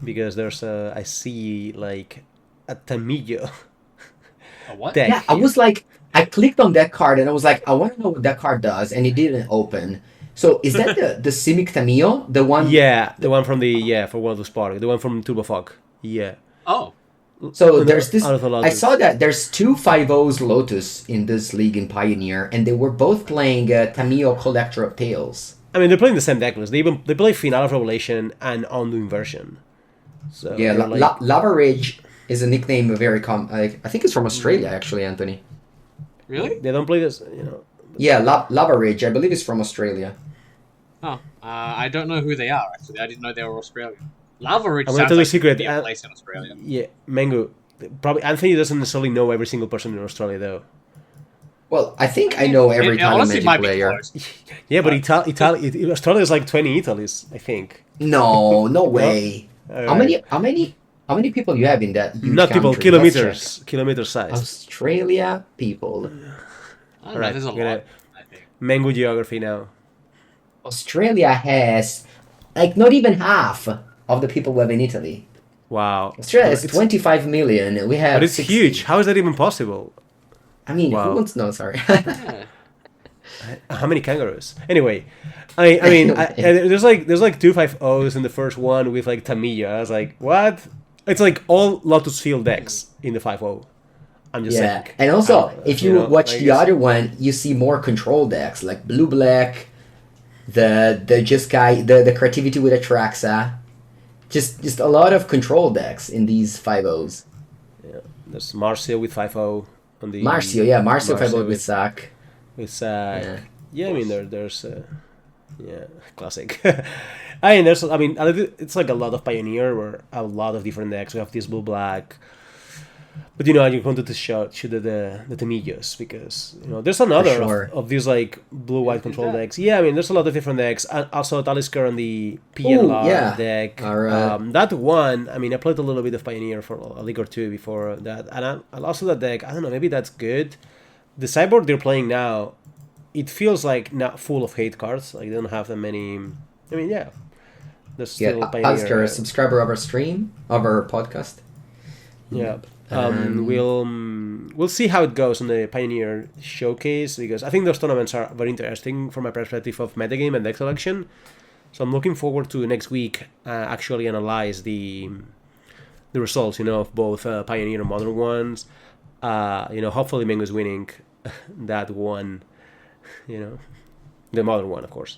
[SPEAKER 2] because there's I see like a Tamillo
[SPEAKER 3] a what?
[SPEAKER 2] deck
[SPEAKER 1] Yeah, I
[SPEAKER 2] here.
[SPEAKER 1] was like, I clicked on that card and I was like, I want to know what that card does, and it didn't open. So is that the Simic Tamio, the one?
[SPEAKER 2] Yeah, the one from for one of the Spark, the one from Turbo Fog. Yeah,
[SPEAKER 3] Oh,
[SPEAKER 1] So there's this.
[SPEAKER 2] out of the
[SPEAKER 1] I saw
[SPEAKER 2] Lotus.
[SPEAKER 1] that there's two 5-0s Lotus in this league in Pioneer, and they were both playing Tamio Collector of Tales.
[SPEAKER 2] I mean, they're playing the same deck list. They play Final of Revelation and Undo Inversion. So
[SPEAKER 1] Yeah,
[SPEAKER 2] they're like,
[SPEAKER 1] Lava Rage is a nickname very I think it's from Australia actually, Anthony.
[SPEAKER 3] Really?
[SPEAKER 2] They don't play this, you know.
[SPEAKER 1] Yeah, Lava Ridge, I believe it's from Australia.
[SPEAKER 3] Oh, I don't know who they are actually. I didn't know they were Australian. Lava Ridge
[SPEAKER 2] I'm gonna
[SPEAKER 3] sounds
[SPEAKER 2] tell you a
[SPEAKER 3] like it could
[SPEAKER 2] secret.
[SPEAKER 3] be a place in Australia.
[SPEAKER 2] Yeah, Mengu. Probably Anthony doesn't necessarily know every single person in Australia though.
[SPEAKER 1] Well, I
[SPEAKER 3] I
[SPEAKER 1] think I
[SPEAKER 3] mean,
[SPEAKER 1] know every
[SPEAKER 3] it honestly
[SPEAKER 1] Magic
[SPEAKER 3] might be
[SPEAKER 1] player.
[SPEAKER 3] close.
[SPEAKER 2] Yeah, but
[SPEAKER 3] But
[SPEAKER 2] Australia is like 20 Italies, I think.
[SPEAKER 1] No, no
[SPEAKER 2] No,
[SPEAKER 1] way.
[SPEAKER 2] all
[SPEAKER 1] How
[SPEAKER 2] right.
[SPEAKER 1] many how many how many people you have in that huge
[SPEAKER 2] Not people,
[SPEAKER 1] country? Let's check.
[SPEAKER 2] kilometer sized.
[SPEAKER 1] Australia people.
[SPEAKER 3] I
[SPEAKER 2] All
[SPEAKER 3] don't know.
[SPEAKER 2] right,
[SPEAKER 3] There's a
[SPEAKER 2] we're gonna
[SPEAKER 3] lot. I think.
[SPEAKER 2] Mengu geography now.
[SPEAKER 1] Australia has like not even half of the people live in Italy.
[SPEAKER 2] Wow,
[SPEAKER 1] Australia
[SPEAKER 2] but
[SPEAKER 1] has 25 million. We
[SPEAKER 2] but
[SPEAKER 1] have
[SPEAKER 2] it's huge.
[SPEAKER 1] 60.
[SPEAKER 2] How is that even possible?
[SPEAKER 1] I mean, who
[SPEAKER 2] Wow,
[SPEAKER 1] wants no, sorry.
[SPEAKER 3] Yeah.
[SPEAKER 2] how many kangaroos? Anyway, there's like two 5-0s in the first one with like Tamiya. I was like, what? It's like all Lotus Field decks in the 5-0. I'm just
[SPEAKER 1] Yeah,
[SPEAKER 2] saying.
[SPEAKER 1] and also if
[SPEAKER 2] You
[SPEAKER 1] you
[SPEAKER 2] know,
[SPEAKER 1] watch
[SPEAKER 2] I
[SPEAKER 1] the
[SPEAKER 2] guess.
[SPEAKER 1] other one, you see more control decks like blue black, the just guy, the creativity with Atraxa, just a lot of control decks in these 5-0s.
[SPEAKER 2] Yeah, there's Marcio with 5-0 on
[SPEAKER 1] Marcio,
[SPEAKER 2] the
[SPEAKER 1] yeah, Marcio 5-0
[SPEAKER 2] Marcio
[SPEAKER 1] with Sack.
[SPEAKER 2] with
[SPEAKER 1] Yeah.
[SPEAKER 2] yeah. I
[SPEAKER 3] Of
[SPEAKER 2] mean
[SPEAKER 3] course.
[SPEAKER 2] there's yeah, classic. I mean there's I mean it's like a lot of Pioneer where a lot of different decks. We have this blue black. But you know, I just wanted to shoot the Temillos because you know there's
[SPEAKER 1] For
[SPEAKER 2] another
[SPEAKER 1] sure.
[SPEAKER 2] of these like blue white
[SPEAKER 3] Who's
[SPEAKER 2] control
[SPEAKER 3] that?
[SPEAKER 2] decks. Yeah, I mean there's a lot of different decks. And also Talisker on the
[SPEAKER 1] Oh,
[SPEAKER 2] PNLR
[SPEAKER 1] yeah.
[SPEAKER 2] deck.
[SPEAKER 1] Our
[SPEAKER 2] That one, I mean I played a little bit of Pioneer for a league or two before that, and I also that deck. I don't know, maybe that's good. The sideboard they're playing now, it feels like not full of hate cards. Like they don't have that many. I mean, yeah, there's
[SPEAKER 1] yeah,
[SPEAKER 2] still
[SPEAKER 1] Oscar, a
[SPEAKER 2] Pioneer.
[SPEAKER 1] subscriber of our stream, of our podcast.
[SPEAKER 2] Yeah.
[SPEAKER 1] Um,
[SPEAKER 2] We'll see how it goes on the Pioneer showcase because I think those tournaments are very interesting from my perspective of metagame and deck selection. So I'm looking forward to next week actually analyze the results, you know, of both Pioneer and Modern ones. Hopefully Mengu's winning that one, you know, the Modern one, of course.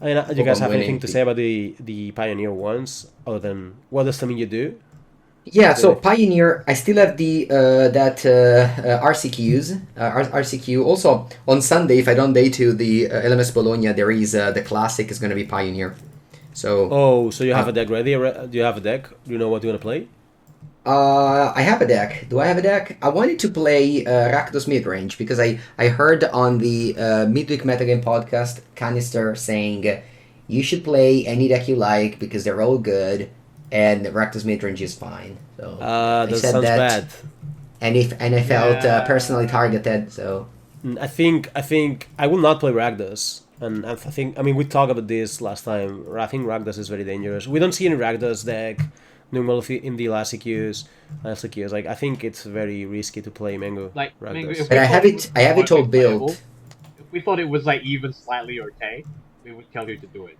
[SPEAKER 2] I mean, do you
[SPEAKER 1] hope
[SPEAKER 2] guys
[SPEAKER 1] I'm
[SPEAKER 2] have anything
[SPEAKER 1] winning.
[SPEAKER 2] to say about the Pioneer ones other than what does Tamiya do?
[SPEAKER 1] Yeah,
[SPEAKER 2] Is there
[SPEAKER 1] so
[SPEAKER 2] anything?
[SPEAKER 1] Pioneer, I still have the that RCQs, RCQ. Also on Sunday, if I don't day to the LMS Bologna, there is the classic is going to be Pioneer. So
[SPEAKER 2] Oh, so you have
[SPEAKER 1] uh,
[SPEAKER 2] a deck ready? Do you have a deck? Do you know what you want to play?
[SPEAKER 1] I have a deck. Do I have a deck? I wanted to play Rakdos midrange because I heard on the Midweek Metagame podcast Canister saying you should play any deck you like because they're all good and Rakdos midrange is fine. So I
[SPEAKER 2] That
[SPEAKER 1] said
[SPEAKER 2] sounds
[SPEAKER 1] that,
[SPEAKER 2] bad.
[SPEAKER 1] and I felt personally
[SPEAKER 3] Yeah.
[SPEAKER 1] targeted. So
[SPEAKER 2] I think I will not play Ragdos. And I think I mean we talked about this last time. I think Ragdos is very dangerous. We don't see any Ragdos deck doing well in the LCQs. Like I think it's very risky to play Mengu
[SPEAKER 3] Like, Mengu,
[SPEAKER 2] Ragdos.
[SPEAKER 3] if
[SPEAKER 1] but
[SPEAKER 3] we
[SPEAKER 1] I
[SPEAKER 3] thought
[SPEAKER 1] have
[SPEAKER 3] it was
[SPEAKER 1] it. I have it all
[SPEAKER 3] remotely playable,
[SPEAKER 1] built.
[SPEAKER 3] if we thought it was like even slightly okay, we would tell you to do it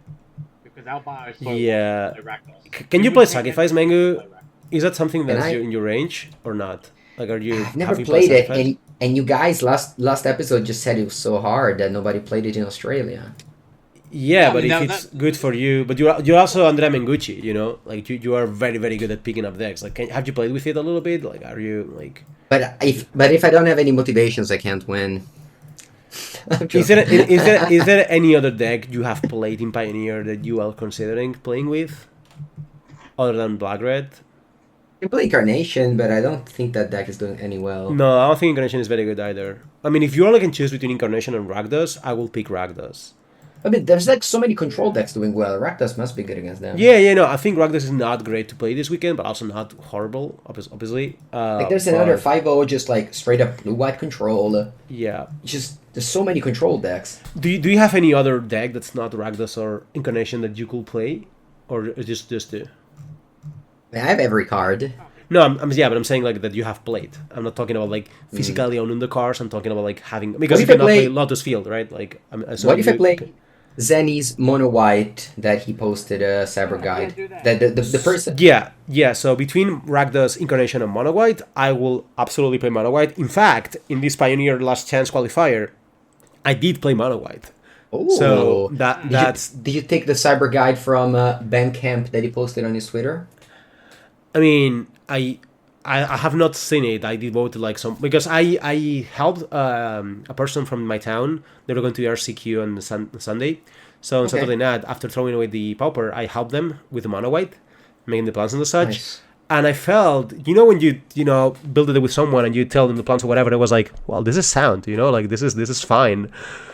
[SPEAKER 3] because our bar is so low
[SPEAKER 2] Yeah.
[SPEAKER 3] to play Rakdos.
[SPEAKER 2] Can
[SPEAKER 3] We
[SPEAKER 2] you
[SPEAKER 3] would
[SPEAKER 2] play
[SPEAKER 3] pay
[SPEAKER 2] Sacrifice
[SPEAKER 3] attention to
[SPEAKER 2] Mengu?
[SPEAKER 3] play Rakdos.
[SPEAKER 2] Is that something
[SPEAKER 1] And
[SPEAKER 2] that's
[SPEAKER 1] I
[SPEAKER 2] in your range or not? Like,
[SPEAKER 1] I've never
[SPEAKER 2] have you played
[SPEAKER 1] played it,
[SPEAKER 2] Sacrifice?
[SPEAKER 1] and you guys last episode just said it was so hard that nobody played it in Australia.
[SPEAKER 2] Yeah,
[SPEAKER 3] Yeah, I
[SPEAKER 2] but
[SPEAKER 3] mean
[SPEAKER 2] if
[SPEAKER 3] that,
[SPEAKER 2] it's
[SPEAKER 3] that
[SPEAKER 2] good for you, but you're also Andrea Mengucci, you know, like you are very very good at picking up decks. Like, have you played with it a little bit? Like, are you like?
[SPEAKER 1] But if I don't have any motivations, I can't win. I'm
[SPEAKER 2] Is
[SPEAKER 1] joking.
[SPEAKER 2] there is there any other deck you have played in Pioneer that you are considering playing with, other than Black Red?
[SPEAKER 1] I can play Incarnation, but I don't think that deck is doing any well.
[SPEAKER 2] No, I don't think Incarnation is very good either. I mean, if you only can choose between Incarnation and Rakdos, I will pick Rakdos.
[SPEAKER 1] I mean, there's like so many control decks doing well. Rakdos must be good against them.
[SPEAKER 2] No, I think Rakdos is not great to play this weekend, but also not horrible, obviously.
[SPEAKER 1] Like there's another
[SPEAKER 2] But
[SPEAKER 1] 5-0 just like straight up blue white control.
[SPEAKER 2] yeah,
[SPEAKER 1] Just there's so many control decks.
[SPEAKER 2] do you have any other deck that's not Rakdos or Incarnation that you could play, or just two?
[SPEAKER 1] I have every card.
[SPEAKER 2] No, but I'm saying like that you have played. I'm not talking about like physically owning the cards. I'm talking about like having because
[SPEAKER 1] What
[SPEAKER 2] you
[SPEAKER 1] if I
[SPEAKER 2] cannot play
[SPEAKER 1] play-
[SPEAKER 2] Lotus Field, right? Like,
[SPEAKER 1] What if I play Zenny's mono white that he posted a cyber guide?
[SPEAKER 3] do that.
[SPEAKER 1] The person.
[SPEAKER 2] Yeah. So between Rakdos, Incarnation, and Mono White, I will absolutely play Mono White. In fact, in this Pioneer Last Chance qualifier, I did play Mono White.
[SPEAKER 1] Oh,
[SPEAKER 2] So that's.
[SPEAKER 1] Did you take the cyber guide from Ben Camp that he posted on his Twitter?
[SPEAKER 2] I mean, I have not seen it. I devoted like some because I helped a person from my town. They were going to the RCQ on the Sunday, so on Saturday
[SPEAKER 1] Okay,
[SPEAKER 2] night after throwing away the pauper, I helped them with the mono white, making the plans and the such.
[SPEAKER 1] nice.
[SPEAKER 2] And I felt, when you build it with someone and you tell them the plans or whatever, it was like, well, this is sound, like this is fine.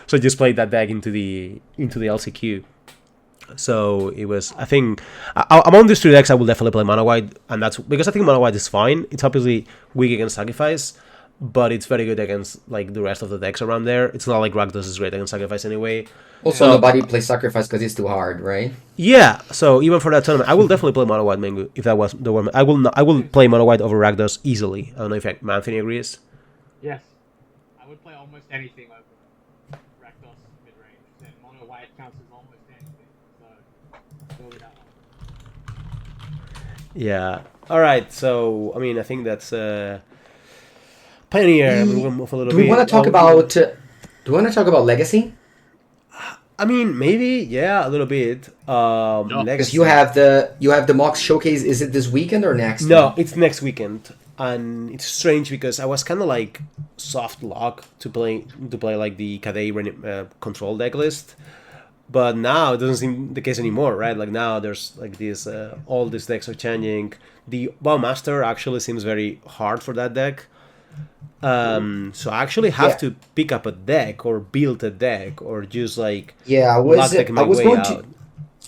[SPEAKER 2] So I just played that deck into the LCQ. So it was, I think, among these two decks, I will definitely play Mono White, and that's because I think Mono White is fine. It's obviously weak against Sacrifice, but it's very good against like the rest of the decks around there. It's not like Rakdos is great against Sacrifice anyway.
[SPEAKER 1] Also,
[SPEAKER 2] So
[SPEAKER 1] nobody plays Sacrifice because it's too hard, right?
[SPEAKER 2] yeah, so even for that tournament, I will definitely play Mono White Mengu if that was the one. I will not, I will play Mono White over Rakdos easily. I don't know if Anthony agrees.
[SPEAKER 3] Yes, I would play almost anything over Rakdos mid range. Then mono white counts as almost anything. So go with that one.
[SPEAKER 2] Yeah. All right. So I mean, I think that's Pioneer. I mean, we'll move a little
[SPEAKER 1] Do we
[SPEAKER 2] bit.
[SPEAKER 1] want to talk about? Do we want to talk about Legacy?
[SPEAKER 2] I mean, maybe, yeah, a little bit.
[SPEAKER 3] No.
[SPEAKER 1] Because
[SPEAKER 2] Next,
[SPEAKER 1] you have the MOCS showcase. Is it this weekend or next?
[SPEAKER 2] no, it's next weekend, and it's strange because I was kind of like soft lock to play like the Kadei control deck list, but now it doesn't seem the case anymore, right? Like now there's like this, all these decks are changing. The Bowmaster actually seems very hard for that deck. So I actually have
[SPEAKER 1] Yeah.
[SPEAKER 2] to pick up a deck or build a deck or just like
[SPEAKER 1] Yeah,
[SPEAKER 2] luck deck my way
[SPEAKER 1] going
[SPEAKER 2] out.
[SPEAKER 1] to.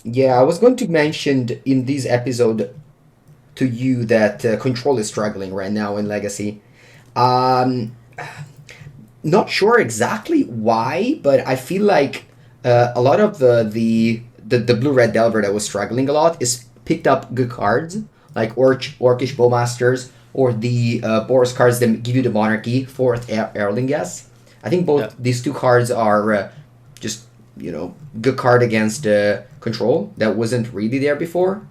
[SPEAKER 1] Yeah, I was going to mention in this episode to you that Control is struggling right now in Legacy. Um, Not sure exactly why, but I feel like a lot of the blue red Delver that was struggling a lot is picked up good cards like Orcish Bowmasters or the Boros cards that give you the Monarchy, fourth Erlingas. I think both
[SPEAKER 2] Yeah.
[SPEAKER 1] these two cards are just good card against Control that wasn't really there before.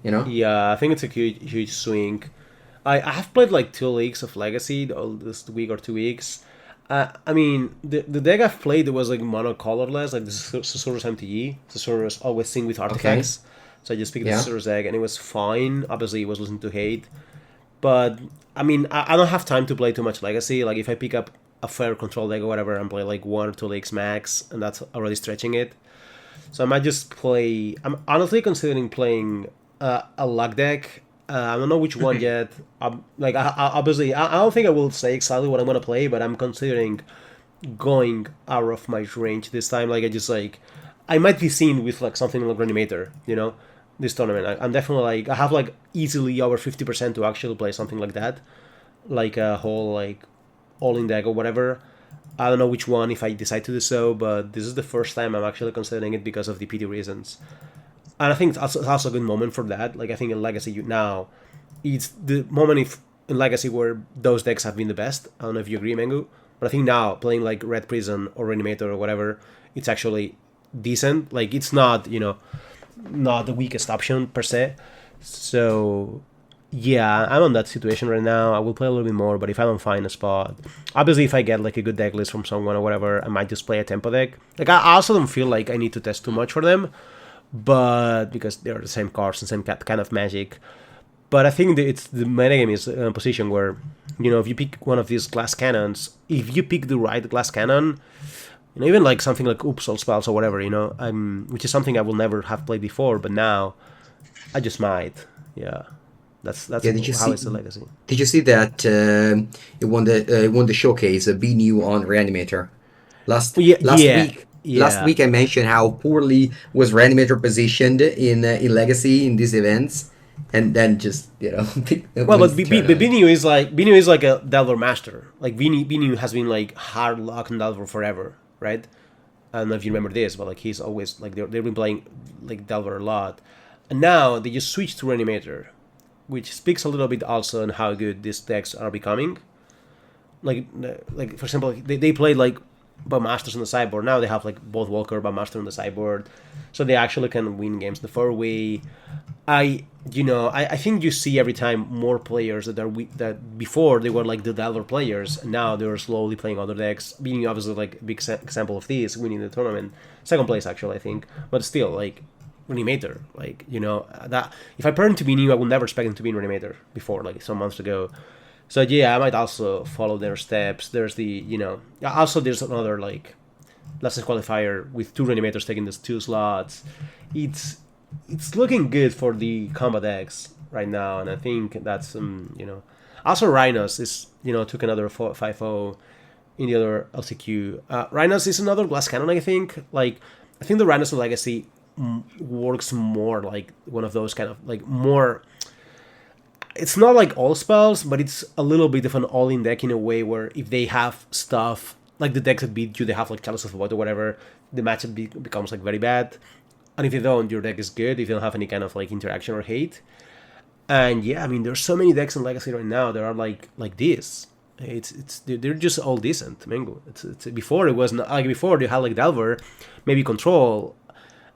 [SPEAKER 2] Yeah, I think it's a huge swing. I have played like 2 leagues of Legacy this week or 2 weeks. I mean, the deck I've played was like mono colorless, like the Susurrus MTE. Susurrus always sing with artifacts. So I just picked the
[SPEAKER 1] Yeah.
[SPEAKER 2] Susurrus deck and it was fine. Obviously, it was losing to hate. But, I mean, I don't have time to play too much Legacy. Like, if I pick up a fair control deck or whatever and play like 1 or 2 leagues max, and that's already stretching it. So I might just play. I'm honestly considering playing a luck deck. I don't know which one yet. Obviously, I don't think I will say exactly what I'm gonna play, but I'm considering going out of my range this time. Like I might be seen with like something like Reanimator, this tournament. I'm definitely like I have like easily over 50% to actually play something like that, like a whole like all in deck or whatever. I don't know which one if I decide to do so, but this is the first time I'm actually considering it because of the PD reasons. And I think it's also a good moment for that. Like I think in Legacy now, it's the moment in Legacy where those decks have been the best. I don't know if you agree, Mengu, but I think now playing like Red Prison or Reanimator or whatever, it's actually decent. Like it's not not the weakest option per se. So yeah, I'm on that situation right now. I will play a little bit more, but if I don't find a spot, obviously if I get like a good deck list from someone or whatever, I might just play a tempo deck. Like I also don't feel like I need to test too much for them, but because they're the same cards and same kind of magic. But I think that it's the metagame is in a position where, if you pick one of these glass cannons, if you pick the right glass cannon, even like something like Upsal spells or whatever, which is something I will never have played before, but now I just might. Yeah, that's
[SPEAKER 1] Yeah,
[SPEAKER 2] how it's a Legacy.
[SPEAKER 1] Did you see that it won the showcase? Be new on Reanimator. Last
[SPEAKER 2] Yeah,
[SPEAKER 1] last
[SPEAKER 2] yeah,
[SPEAKER 1] week, last
[SPEAKER 2] yeah.
[SPEAKER 1] week I mentioned how poorly was Reanimator positioned in Legacy in these events, and then just
[SPEAKER 2] Well, but
[SPEAKER 1] wins the tournament.
[SPEAKER 2] Binu is like a Delver master. Like Binu has been like hard luck on Delver forever, right? I don't know if you remember this, but like he's always like they've been playing like Delver a lot, and now they just switched to Reanimator, which speaks a little bit also on how good these decks are becoming. Like for example, they played like Masters on the sideboard. Now they have like both Walker Master on the sideboard, so they actually can win games the 4-way. I think you see every time more players that before they were like the Delver players, and now they're slowly playing other decks. Being obviously like a big example of this, winning the tournament, second place actually I think, but still like Reanimator. Like, that if I pair him to be new, I would never expect him to be in Reanimator before, like some months ago. So yeah, I might also follow their steps. There's also there's another like last qualifier with two Reanimators taking those two slots. It's it's looking good for the combat decks right now, and I think that's Also, Rhinos is took another 5-0 in the other LCQ. Rhinos is another glass cannon. I think I think the Rhinos Legacy works more like one of those kind of like more. It's not like all spells, but it's a little bit of an all-in deck in a way where if they have stuff like the decks that beat you, they have like Chalice of Void or whatever, the matchup becomes like very bad. And if you don't, your deck is good if you don't have any kind of like interaction or hate. And yeah, I mean, there's so many decks in Legacy right now that are like this. They're just all decent. Mengu. It's before it was not, like before you had like Delver, maybe Control,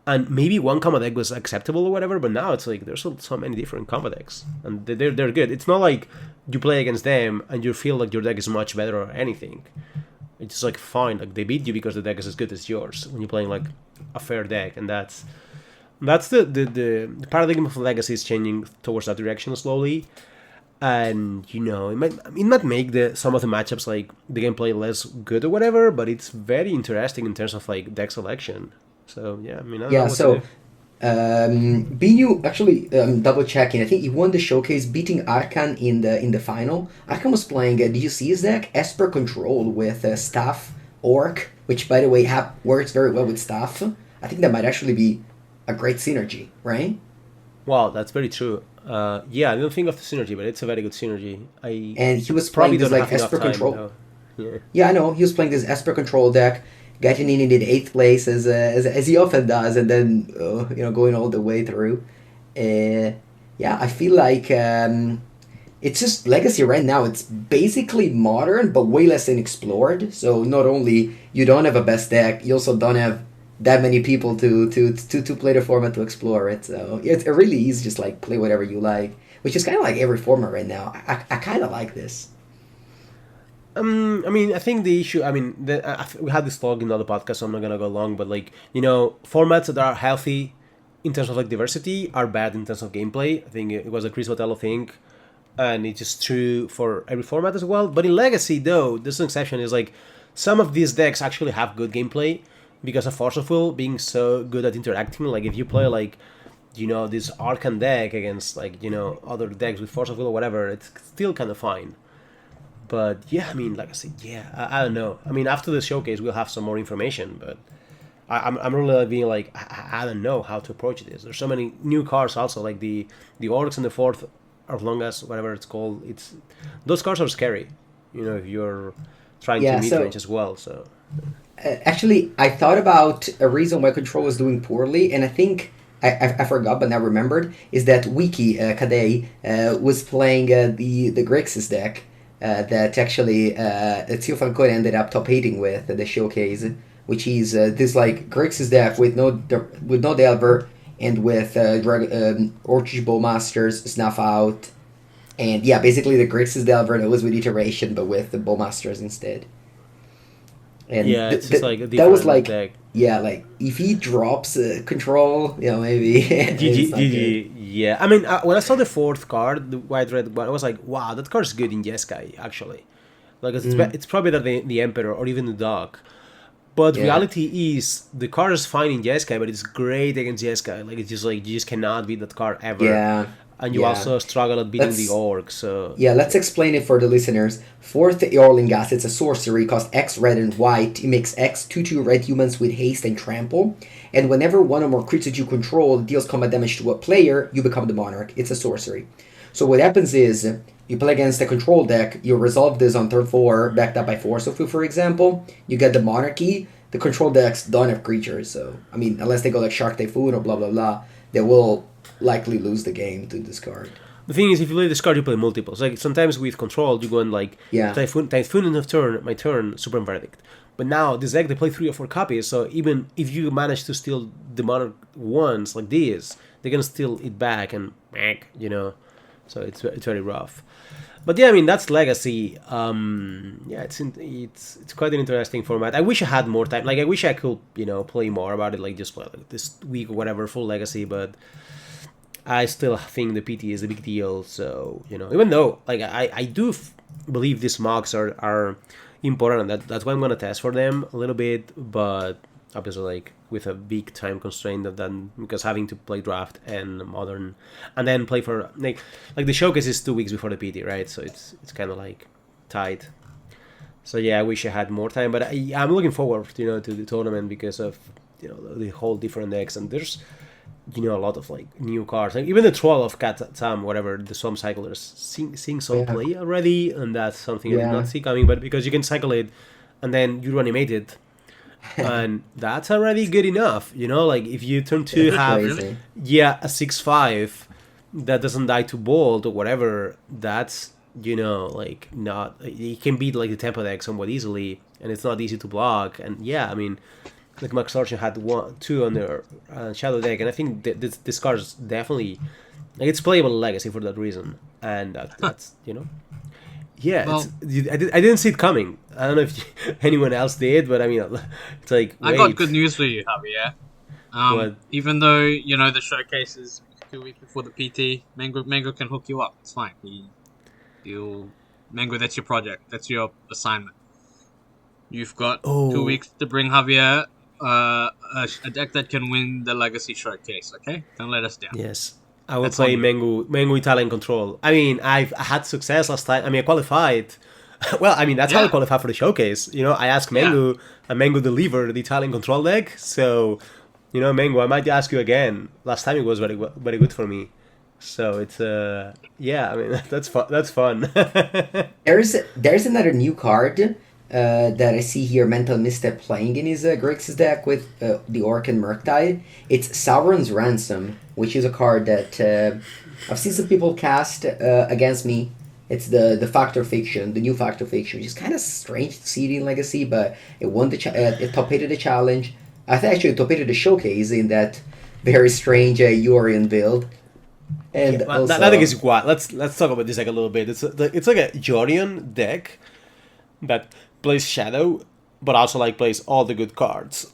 [SPEAKER 2] and maybe one combo deck was acceptable or whatever. But now it's like there's so many different combo decks, and they're good. It's not like you play against them and you feel like your deck is much better or anything. It's just like fine, like they beat you because the deck is as good as yours when you're playing like a fair deck, and that's the paradigm of Legacy is changing towards that direction slowly. And it might make some of the matchups like the gameplay less good or whatever, but it's very interesting in terms of like deck selection. So yeah, I mean, I don't know
[SPEAKER 1] Yeah,
[SPEAKER 2] what to
[SPEAKER 1] so
[SPEAKER 2] do.
[SPEAKER 1] BU actually double checking. I think he won the showcase, beating Arkan in the final. Arkan was playing. Did you see his deck? Esper Control with Staff Orc, which by the way works very well with Staff. I think that might actually be a great synergy, right?
[SPEAKER 2] Wow, that's very true. Yeah, I don't think of the synergy, but it's a very good synergy. I
[SPEAKER 1] And he was
[SPEAKER 2] probably
[SPEAKER 1] playing this
[SPEAKER 2] don't
[SPEAKER 1] like
[SPEAKER 2] have enough
[SPEAKER 1] Esper
[SPEAKER 2] time
[SPEAKER 1] Control.
[SPEAKER 2] though. Yeah.
[SPEAKER 1] Yeah, I know. He was playing this Esper Control deck, getting in the eighth place as he often does, and then going all the way through. Uh, yeah, I feel like it's just Legacy right now. It's basically modern, but way less explored. So not only you don't have a best deck, you also don't have that many people to play the format to explore it. So it's really easy, just like play whatever you like, which is kind of like every format right now. I kind of like this.
[SPEAKER 2] I mean, I think the issue. I mean, we had this talk in other podcasts, so I'm not gonna go long. But like, formats that are healthy in terms of like diversity are bad in terms of gameplay. I think it was a Chris Botello thing, and it's just true for every format as well. But in Legacy, though, there's an exception. Is like some of these decks actually have good gameplay because of Force of Will being so good at interacting. Like if you play like this Arcan deck against like other decks with Force of Will or whatever, it's still kind of fine. But yeah, I mean, like I said, yeah, I don't know. I mean, after the showcase, we'll have some more information, but I'm really being like, I don't know how to approach this. There's so many new cards also, like the Orcs in the fourth, or Longas, whatever it's called. Those cards are scary, if you're trying to
[SPEAKER 1] Yeah,
[SPEAKER 2] mid range
[SPEAKER 1] so
[SPEAKER 2] as well. So
[SPEAKER 1] actually, I thought about a reason why Control was doing poorly, and I think I forgot, but now remembered, is that Wiki Kadei was playing the Grixis deck that actually Tio Falcone ended up top 8 with the showcase, which is this like Grixis deck with no Delver and with Orcish Bowmasters, Snuff Out, and yeah, basically the Grixis Delver that was with Iteration, but with the Bowmasters instead. And
[SPEAKER 2] yeah, it's just like a
[SPEAKER 1] that was
[SPEAKER 2] different
[SPEAKER 1] like,
[SPEAKER 2] deck.
[SPEAKER 1] yeah, like if he drops Control, maybe it's
[SPEAKER 2] GG,
[SPEAKER 1] not good.
[SPEAKER 2] GG. Yeah, I mean, when I saw the fourth card, the white red one, I was like, wow, that card's good in Jeskai, actually. Like, it's probably better than the Emperor or even the Dog. But
[SPEAKER 1] Yeah,
[SPEAKER 2] reality is, the card is fine in Jeskai, but it's great against Jeskai. Like, it's just like, you just cannot beat that card ever.
[SPEAKER 1] yeah,
[SPEAKER 2] And you
[SPEAKER 1] yeah.
[SPEAKER 2] also struggle at beating the
[SPEAKER 1] Let's
[SPEAKER 2] Orc, so.
[SPEAKER 1] Yeah, let's explain it for the listeners. Fourth Eorlingas, it's a sorcery, costs X red and white. It makes X 2/2 red humans with haste and trample. And whenever one or more creatures you control deals combat damage to a player, you become the monarch. It's a sorcery. So what happens is, you play against a control deck, you resolve this on turn 4, backed up by Force of Will, for example. You get the monarchy. The control decks don't have creatures, so, I mean, unless they go like Shark Typhoon or blah blah blah, they will likely lose the game to this card.
[SPEAKER 2] The thing is, if you play this card, you play multiples. Like, sometimes with Control, you go in like,
[SPEAKER 1] Yeah.
[SPEAKER 2] Typhoon in my turn, Supreme Verdict. But now, this deck, they play 3 or 4 copies, so even if you manage to steal the Monarch once, like this, they can steal it back and, So it's very rough. But yeah, I mean that's Legacy. Yeah, it's quite an interesting format. I wish I had more time. Like I wish I could play more about it. Like just play like this week or whatever full Legacy. But I still think the PT is a big deal. So even though like I do believe these mocks are important, and that's why I'm gonna test for them a little bit. But obviously like with a big time constraint of then because having to play draft and modern and then play for like the showcase is 2 weeks before the PT, right? So it's kind of like tight. So yeah, I wish I had more time, but I'm looking forward to the tournament because of the whole different decks, and there's a lot of like new cards, like even the troll of Katam, whatever the Swamp Cyclers, seeing some
[SPEAKER 1] Yeah.
[SPEAKER 2] play already, and that's something I did
[SPEAKER 1] Yeah.
[SPEAKER 2] not see coming. But because you can cycle it and then you animate it, and that's already good enough. Like if you turn to
[SPEAKER 1] It's
[SPEAKER 2] have
[SPEAKER 3] Really?
[SPEAKER 1] crazy.
[SPEAKER 2] a 6/5 that doesn't die to bolt or whatever, that's like not it can beat like the tempo deck somewhat easily, and it's not easy to block. And yeah, I mean, like Max Torsion had two on their shadow deck, and I think this card is definitely like it's playable in Legacy for that reason, and that's yeah,
[SPEAKER 3] Well,
[SPEAKER 2] I didn't see it coming. I don't know if anyone else did, but I mean, it's like
[SPEAKER 3] I got
[SPEAKER 2] wait,
[SPEAKER 3] good news for you, Javier.
[SPEAKER 2] what?
[SPEAKER 3] Even though the showcase is 2 weeks before the PT, Mengu can hook you up. It's fine. You'll Mengu. That's your project. That's your assignment. You've got 2 weeks to bring Javier a deck that can win the Legacy showcase. Okay, don't let us down.
[SPEAKER 2] Yes, I will
[SPEAKER 3] That's on
[SPEAKER 2] play
[SPEAKER 3] you.
[SPEAKER 2] Mengu Italian Control. I mean, I had success last time. I mean, I qualified. Well, I mean, that's how I
[SPEAKER 3] Yeah,
[SPEAKER 2] qualified for the showcase. I asked
[SPEAKER 3] yeah.
[SPEAKER 2] Mengu, and Mengu delivered the Italian Control deck. So, Mengu, I might ask you again. Last time it was very good for me. So it's yeah, I mean that's fun. That's fun.
[SPEAKER 1] There's another new card that I see here. Mental Misstep playing in his Grixis deck with the Orc and Murktide. It's Sauron's Ransom, which is a card that I've seen some people cast against me. It's the Factor Fiction, the new Factor Fiction, which is kind of strange to see it in Legacy, but it won it top eighted the challenge. I think actually it top eighted the showcase in that very strange Yorion build.
[SPEAKER 2] Yeah,
[SPEAKER 1] And
[SPEAKER 2] well, that deck
[SPEAKER 1] also,
[SPEAKER 2] is wild. Let's talk about this deck a little bit. It's like a Jorian deck that plays Shadow, but also like plays all the good cards,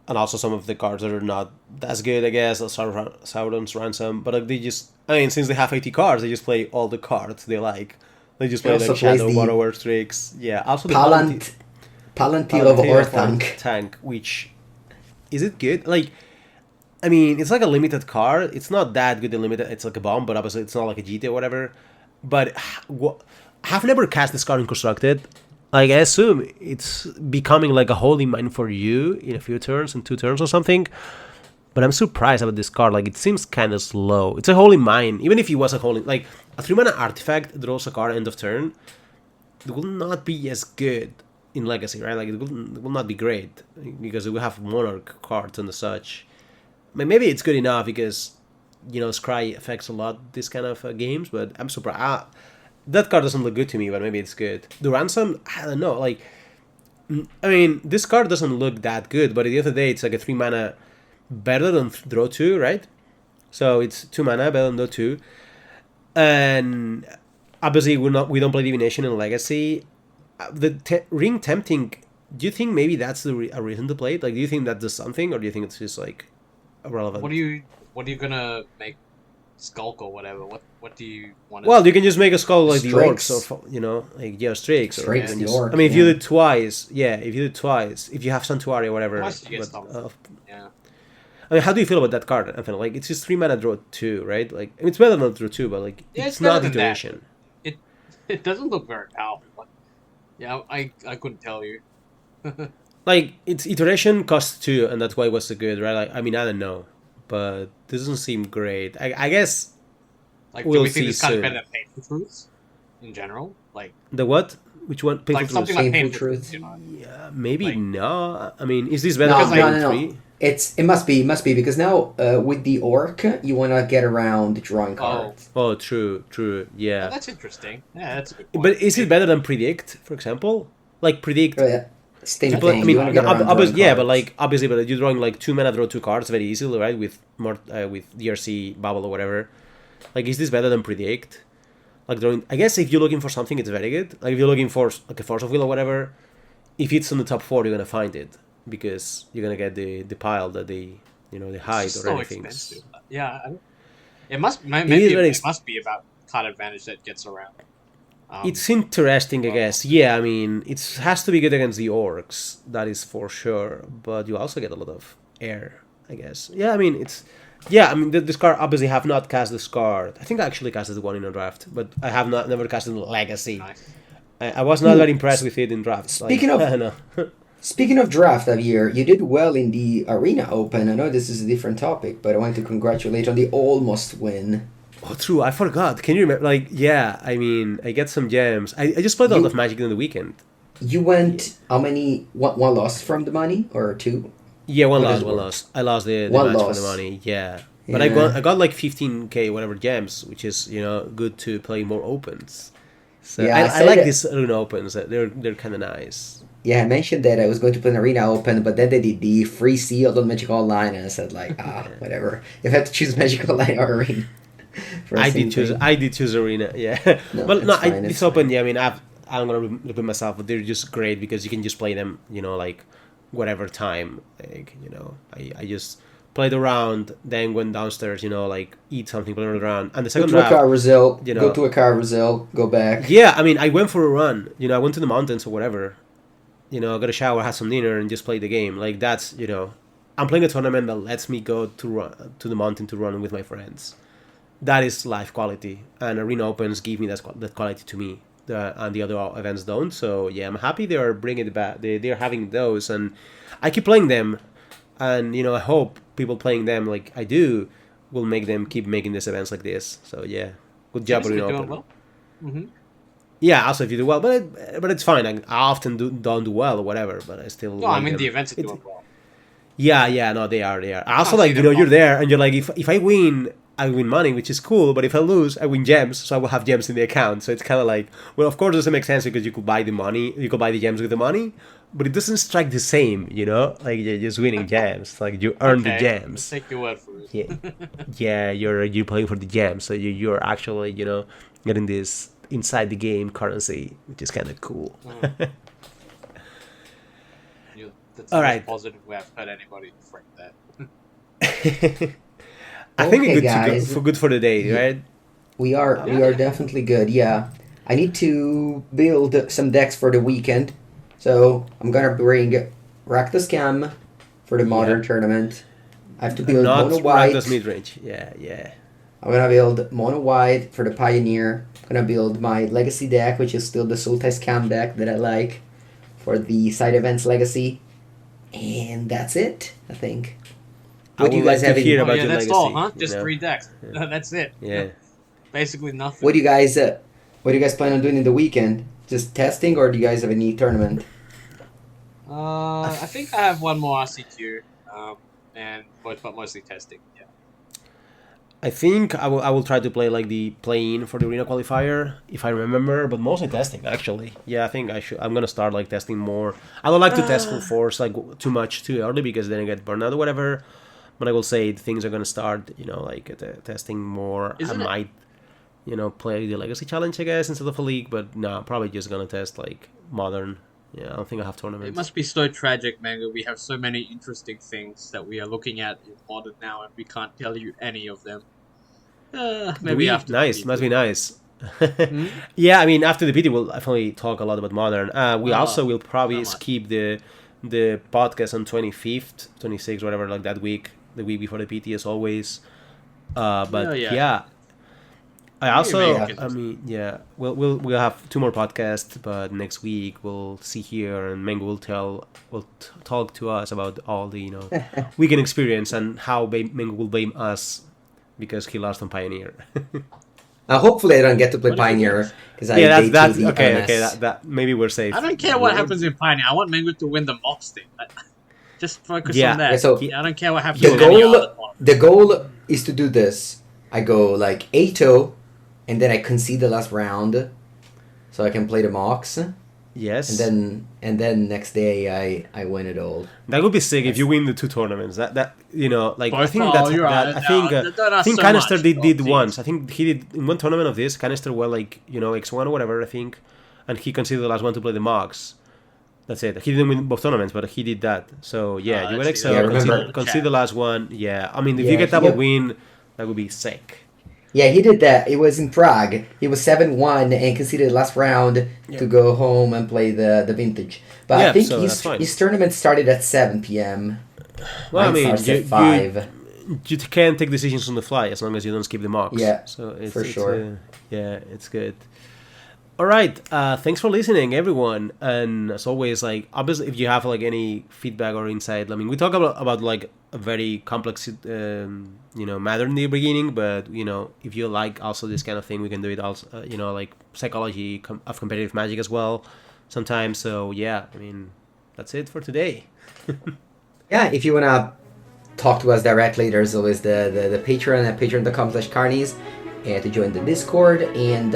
[SPEAKER 2] and also some of the cards that are not as good, I guess. Like Sauron's Ransom, but like they just, I mean, since they have 80 cards, they just play all the cards they like. They just
[SPEAKER 1] it
[SPEAKER 2] play
[SPEAKER 1] also
[SPEAKER 2] like
[SPEAKER 1] plays
[SPEAKER 2] Shadow,
[SPEAKER 1] the
[SPEAKER 2] Borrower, Strix. Yeah, also the
[SPEAKER 1] Palantir of
[SPEAKER 2] Palantir
[SPEAKER 1] Orthanc.
[SPEAKER 2] Tank, which is it good? Like, I mean, it's like a limited card. It's not that good in limited. It's like a bomb, but obviously it's not like a GT or whatever. But have never cast this card in constructed. Like I assume it's becoming like a holy mine for you in a few turns, in 2 turns or something. But I'm surprised about this card. Like it seems kind of slow. It's a holy mine. Even if it was a holy, like a 3 mana artifact draws a card end of turn, it will not be as good in Legacy, right? Like it will not be great because it will have monarch cards and such. Maybe it's good enough because Scry affects a lot this kind of games, but I'm surprised. That card doesn't look good to me, but maybe it's good. The ransom, I don't know. Like, I mean, this card doesn't look that good, but at the end of the day, it's like a 3 mana better than draw 2, right? So it's 2 mana better than draw 2, and obviously we don't play divination in Legacy. The ring tempting. Do you think maybe that's a reason to play it? Like, do you think that does something, or do you think it's just like irrelevant?
[SPEAKER 3] What are you gonna make skulk or whatever? What do you want to
[SPEAKER 2] Well,
[SPEAKER 3] do?
[SPEAKER 2] you can just make a skull like the orcs,
[SPEAKER 1] Strix.
[SPEAKER 2] or like Strix, or you
[SPEAKER 1] Strix,
[SPEAKER 2] can
[SPEAKER 1] the
[SPEAKER 2] just.
[SPEAKER 1] orc,
[SPEAKER 2] I mean, if
[SPEAKER 1] yeah.
[SPEAKER 2] you do it twice, yeah. If you do it twice, if you have Santuari or whatever.
[SPEAKER 3] Twice you get
[SPEAKER 2] But,
[SPEAKER 3] stumped. Yeah.
[SPEAKER 2] I mean, how do you feel about that card, Anthony? Like, it's just 3 mana draw 2, right? Like, I mean, it's better than draw 2, but like,
[SPEAKER 3] Yeah,
[SPEAKER 2] it's
[SPEAKER 3] it's better
[SPEAKER 2] not
[SPEAKER 3] than that.
[SPEAKER 2] iteration.
[SPEAKER 3] It it doesn't look very powerful. But yeah, I couldn't tell you.
[SPEAKER 2] Like, its iteration costs 2, and that's why it was so good, right? Like, I mean, I don't know, but this doesn't seem great. I guess
[SPEAKER 3] Like, do
[SPEAKER 2] we'll
[SPEAKER 3] we think
[SPEAKER 2] see
[SPEAKER 3] this card is
[SPEAKER 2] soon.
[SPEAKER 3] better than Painful Truths in general? Like
[SPEAKER 2] The what? Which one? Painful
[SPEAKER 3] like something
[SPEAKER 2] Truths?
[SPEAKER 3] like
[SPEAKER 1] Painful
[SPEAKER 3] Painful Truths,
[SPEAKER 1] Truths.
[SPEAKER 2] Yeah, maybe
[SPEAKER 3] like-
[SPEAKER 2] no. I mean, is this better
[SPEAKER 1] No,
[SPEAKER 2] than
[SPEAKER 3] Because, like-
[SPEAKER 2] Painful
[SPEAKER 1] no, no, no.
[SPEAKER 2] 3?
[SPEAKER 1] It must be because now with the orc you want to get around drawing cards.
[SPEAKER 2] Oh, true.
[SPEAKER 3] Oh,
[SPEAKER 2] Yeah.
[SPEAKER 3] that's interesting. Yeah, that's a good point.
[SPEAKER 2] But is it better than Predict, for example? Like, Predict.
[SPEAKER 1] Same
[SPEAKER 3] That's
[SPEAKER 2] But,
[SPEAKER 1] thing.
[SPEAKER 2] I
[SPEAKER 3] I
[SPEAKER 1] you
[SPEAKER 2] mean,
[SPEAKER 1] want to get around
[SPEAKER 2] obviously,
[SPEAKER 1] drawing
[SPEAKER 2] yeah, but
[SPEAKER 1] cards.
[SPEAKER 2] like obviously, but you're drawing like 2 mana, draw 2 cards very easily, right? With more with DRC bubble or whatever. Like, is this better than Predict? Like I guess if you're looking for something, it's very good. Like if you're looking for like a Force of Will or whatever, if it's in the top 4, you're gonna find it because you're gonna get the pile that they
[SPEAKER 3] It's
[SPEAKER 2] hide
[SPEAKER 3] just
[SPEAKER 2] or
[SPEAKER 3] so
[SPEAKER 2] anything.
[SPEAKER 3] expensive. Yeah, it must
[SPEAKER 2] It is
[SPEAKER 3] maybe
[SPEAKER 2] very.
[SPEAKER 3] it must be about card advantage that gets around.
[SPEAKER 2] It's interesting, I
[SPEAKER 3] Well,
[SPEAKER 2] guess. Yeah, I mean, it has to be good against the orcs, that is for sure. But you also get a lot of air, I guess. Yeah, I mean, it's. Yeah, I mean, this card obviously have not cast this card. I think I actually casted one in a draft, but I have not never casted Legacy.
[SPEAKER 3] nice.
[SPEAKER 2] I was not
[SPEAKER 1] Ooh,
[SPEAKER 2] very impressed with it in drafts. Like,
[SPEAKER 1] speaking of
[SPEAKER 2] I know.
[SPEAKER 1] speaking of draft of year, you did well in the Arena Open. I know this is a different topic, but I want to congratulate on the almost win.
[SPEAKER 2] Oh, true. I forgot. Can you remember? Like, yeah. I mean, I get some gems. I just played a lot of
[SPEAKER 1] You
[SPEAKER 2] Magic in the weekend.
[SPEAKER 1] you went how many? One loss from the money or two?
[SPEAKER 2] Yeah, one
[SPEAKER 1] How does
[SPEAKER 2] loss,
[SPEAKER 1] it
[SPEAKER 2] one
[SPEAKER 1] work?
[SPEAKER 2] loss. I lost the
[SPEAKER 1] One
[SPEAKER 2] match for the
[SPEAKER 1] loss.
[SPEAKER 2] money. Yeah, but
[SPEAKER 1] Yeah.
[SPEAKER 2] I got like 15k whatever gems, which is good to play more opens. So
[SPEAKER 1] Yeah, I
[SPEAKER 2] I like
[SPEAKER 1] said
[SPEAKER 2] these arena opens. They're kind of nice.
[SPEAKER 1] yeah, I mentioned that I was going to play an Arena Open, but then they did the free sealed on Magic Online, and I said like,
[SPEAKER 2] Yeah.
[SPEAKER 1] whatever. If I have to choose Magic Online or Arena for the same thing,
[SPEAKER 2] I did choose arena. Yeah,
[SPEAKER 1] no,
[SPEAKER 2] well, no,
[SPEAKER 1] it's fine.
[SPEAKER 2] this
[SPEAKER 1] It's
[SPEAKER 2] open.
[SPEAKER 1] fine.
[SPEAKER 2] Yeah, I mean, I'm gonna repeat myself, but they're just great because you can just play them. Like whatever time. Like I just played around, then went downstairs. Like eat something, play around, and the
[SPEAKER 1] Go
[SPEAKER 2] second
[SPEAKER 1] to a
[SPEAKER 2] draft.
[SPEAKER 1] carousel.
[SPEAKER 2] You
[SPEAKER 1] Go
[SPEAKER 2] know,
[SPEAKER 1] to a carousel. Go back.
[SPEAKER 2] Yeah, I mean, I went for a run. I went to the mountains or whatever. I got a shower, had some dinner, and just played the game. Like that's. I'm playing a tournament that lets me go to the mountain to run with my friends. That is life quality, and arena opens give me that quality to me. And the other events don't. So yeah, I'm happy they are bringing it back. They're having those, and I keep playing them, and I hope people playing them like I do will make them keep making these events like this. So yeah, good job
[SPEAKER 3] Seems to be
[SPEAKER 2] arena
[SPEAKER 3] doing
[SPEAKER 2] open.
[SPEAKER 3] well. Hmm.
[SPEAKER 2] Yeah, also if you do well, but it's fine. I often don't do well or whatever, but I still
[SPEAKER 3] No, I
[SPEAKER 2] like
[SPEAKER 3] mean the
[SPEAKER 2] them.
[SPEAKER 3] events are doing well.
[SPEAKER 2] Yeah, no, they are.
[SPEAKER 3] I
[SPEAKER 2] Also,
[SPEAKER 3] can't see
[SPEAKER 2] like
[SPEAKER 3] them
[SPEAKER 2] you're
[SPEAKER 3] not.
[SPEAKER 2] there, and you're like, if I win, I win money, which is cool. But if I lose, I win gems, so I will have gems in the account. So it's kind of like, well, of course, it doesn't make sense because you could buy the money, you could buy the gems with the money, but it doesn't strike the same, Like you're just winning gems, like you earn the
[SPEAKER 3] Okay, let's
[SPEAKER 2] gems.
[SPEAKER 3] take your word for
[SPEAKER 2] Yeah,
[SPEAKER 3] it.
[SPEAKER 2] yeah, you're playing for the gems, so you're actually getting this inside the game currency, which is kind of cool.
[SPEAKER 3] Mm. That's the
[SPEAKER 2] All
[SPEAKER 3] most
[SPEAKER 2] right.
[SPEAKER 3] positive way I've heard anybody frame that.
[SPEAKER 2] I think
[SPEAKER 1] Okay,
[SPEAKER 2] it's good to go
[SPEAKER 1] guys.
[SPEAKER 2] for good for the day,
[SPEAKER 1] Yeah,
[SPEAKER 2] right?
[SPEAKER 3] Yeah,
[SPEAKER 1] we are
[SPEAKER 3] yeah.
[SPEAKER 1] definitely good. Yeah, I need to build some decks for the weekend, so I'm gonna bring Rack the Scam for the
[SPEAKER 2] Yeah.
[SPEAKER 1] modern tournament. I have to build
[SPEAKER 2] Not
[SPEAKER 1] Mono
[SPEAKER 2] Rakdos
[SPEAKER 1] White.
[SPEAKER 2] midrange. Yeah.
[SPEAKER 1] I'm gonna build Mono White for the Pioneer. I'm gonna build my Legacy deck, which is still the Sultai Scam deck that I like for the side events Legacy, and that's it. I think.
[SPEAKER 2] I
[SPEAKER 1] What do
[SPEAKER 2] would
[SPEAKER 1] you guys
[SPEAKER 2] like to
[SPEAKER 1] have
[SPEAKER 2] hear
[SPEAKER 1] in?
[SPEAKER 3] Oh
[SPEAKER 2] about
[SPEAKER 3] yeah,
[SPEAKER 2] your
[SPEAKER 3] that's
[SPEAKER 2] legacy.
[SPEAKER 3] all, huh? Just 3 decks. That's it.
[SPEAKER 2] Yeah.
[SPEAKER 3] Basically nothing.
[SPEAKER 1] What do you guys? What do you guys plan on doing in the weekend? Just testing, or do you guys have any tournament?
[SPEAKER 3] I think I have one more RCQ, but mostly testing. Yeah.
[SPEAKER 2] I think I will try to play like the play-in for the arena qualifier if I remember, but mostly testing actually. Yeah, I think I'm gonna start like testing more. I don't like to test full force like too much too early because then I get burned out or whatever. But I will say things are gonna start, like testing more. I
[SPEAKER 3] Isn't it?
[SPEAKER 2] might, play the legacy challenge I guess instead of a league, but no, probably just gonna test like modern. Yeah, I don't think I have
[SPEAKER 3] It
[SPEAKER 2] tournaments.
[SPEAKER 3] must be so tragic, Mengu. We have so many interesting things that we are looking at in modern now, and we can't tell you any of them.
[SPEAKER 2] Do
[SPEAKER 3] Maybe
[SPEAKER 2] we?
[SPEAKER 3] after the
[SPEAKER 2] Nice, must be
[SPEAKER 3] PT.
[SPEAKER 2] nice.
[SPEAKER 3] Hmm?
[SPEAKER 2] Yeah, I mean, after the PT, we'll definitely talk a lot about modern. We
[SPEAKER 3] Oh,
[SPEAKER 2] also will
[SPEAKER 3] so
[SPEAKER 2] probably
[SPEAKER 3] much.
[SPEAKER 2] skip the podcast on 25th, 26th, whatever, like that week, the week before the PT, as always.
[SPEAKER 3] Oh
[SPEAKER 2] But
[SPEAKER 3] yeah.
[SPEAKER 2] yeah, I
[SPEAKER 3] Maybe
[SPEAKER 2] also,
[SPEAKER 3] make it.
[SPEAKER 2] I mean, yeah, we'll have 2 more podcasts, but next week we'll see here, and Mengu will talk to us about all the weekend experience and how Mengu will blame us because he lost on Pioneer.
[SPEAKER 1] Hopefully, I don't get to play
[SPEAKER 3] What if he
[SPEAKER 1] Pioneer
[SPEAKER 3] wins?
[SPEAKER 1] because I
[SPEAKER 2] Yeah,
[SPEAKER 1] day two
[SPEAKER 2] that's
[SPEAKER 1] the
[SPEAKER 2] okay. Okay,
[SPEAKER 1] LMS.
[SPEAKER 2] that maybe we're safe.
[SPEAKER 3] I don't care what happens in Pioneer. I want Mengu to win the MOCS thing. Just focus
[SPEAKER 2] Yeah.
[SPEAKER 3] on that.
[SPEAKER 1] Yeah, so
[SPEAKER 3] I don't care what happens
[SPEAKER 1] the
[SPEAKER 3] in any other
[SPEAKER 1] goal
[SPEAKER 3] tournament.
[SPEAKER 1] the goal is to do this. I go like 8-0, and then I concede the last round, so I can play the MOCS,
[SPEAKER 2] Yes.
[SPEAKER 1] and then next day I win it all.
[SPEAKER 2] That would be sick if you
[SPEAKER 1] That's
[SPEAKER 2] win the two tournaments. That like I
[SPEAKER 3] Both.
[SPEAKER 2] think
[SPEAKER 3] Oh, you're right.
[SPEAKER 2] I
[SPEAKER 3] No,
[SPEAKER 2] think
[SPEAKER 3] don't
[SPEAKER 2] I
[SPEAKER 3] ask
[SPEAKER 2] think
[SPEAKER 3] so
[SPEAKER 2] Canister
[SPEAKER 3] much.
[SPEAKER 2] did
[SPEAKER 3] Oh,
[SPEAKER 2] once.
[SPEAKER 3] jeez.
[SPEAKER 2] I think he did in one tournament of this. Canister were like X1 or whatever I think, and he considered the last one to play the MOCS. That's it. He didn't win both tournaments, but he did that. So yeah, you were
[SPEAKER 3] Let's see.
[SPEAKER 1] Yeah,
[SPEAKER 2] Excel.
[SPEAKER 3] Let's
[SPEAKER 1] remember.
[SPEAKER 2] Consider the last one. Yeah, I mean if you
[SPEAKER 1] Yeah,
[SPEAKER 2] get double win, that would be sick.
[SPEAKER 1] yeah, he did that. It was in Prague. He was 7-1 and conceded last round
[SPEAKER 2] Yeah.
[SPEAKER 1] to go home and play the vintage. But
[SPEAKER 2] Yeah,
[SPEAKER 1] I think
[SPEAKER 2] so that's fine.
[SPEAKER 1] his tournament started at 7 p.m.
[SPEAKER 2] Well, I
[SPEAKER 1] Mine
[SPEAKER 2] mean,
[SPEAKER 1] starts at 5.
[SPEAKER 2] you can take decisions on the fly as long as you don't skip the marks.
[SPEAKER 1] Yeah,
[SPEAKER 2] So it's,
[SPEAKER 1] for sure.
[SPEAKER 2] Yeah, it's good. All right. Thanks for listening, everyone. And as always, like obviously, if you have like any feedback or insight, I mean, we talk about like a very complex, matter in the beginning. But if you like also this kind of thing, we can do it also. Like psychology of competitive Magic as well, sometimes. So yeah, I mean, that's it for today.
[SPEAKER 1] Yeah, if you want to talk to us directly, there's always the Patreon at patreon.com/carnies and to join the Discord. And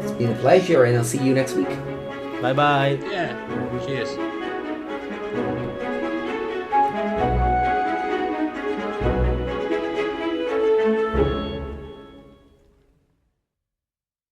[SPEAKER 1] it's been a pleasure, and I'll see you next week.
[SPEAKER 2] Bye bye.
[SPEAKER 3] Yeah. Cheers.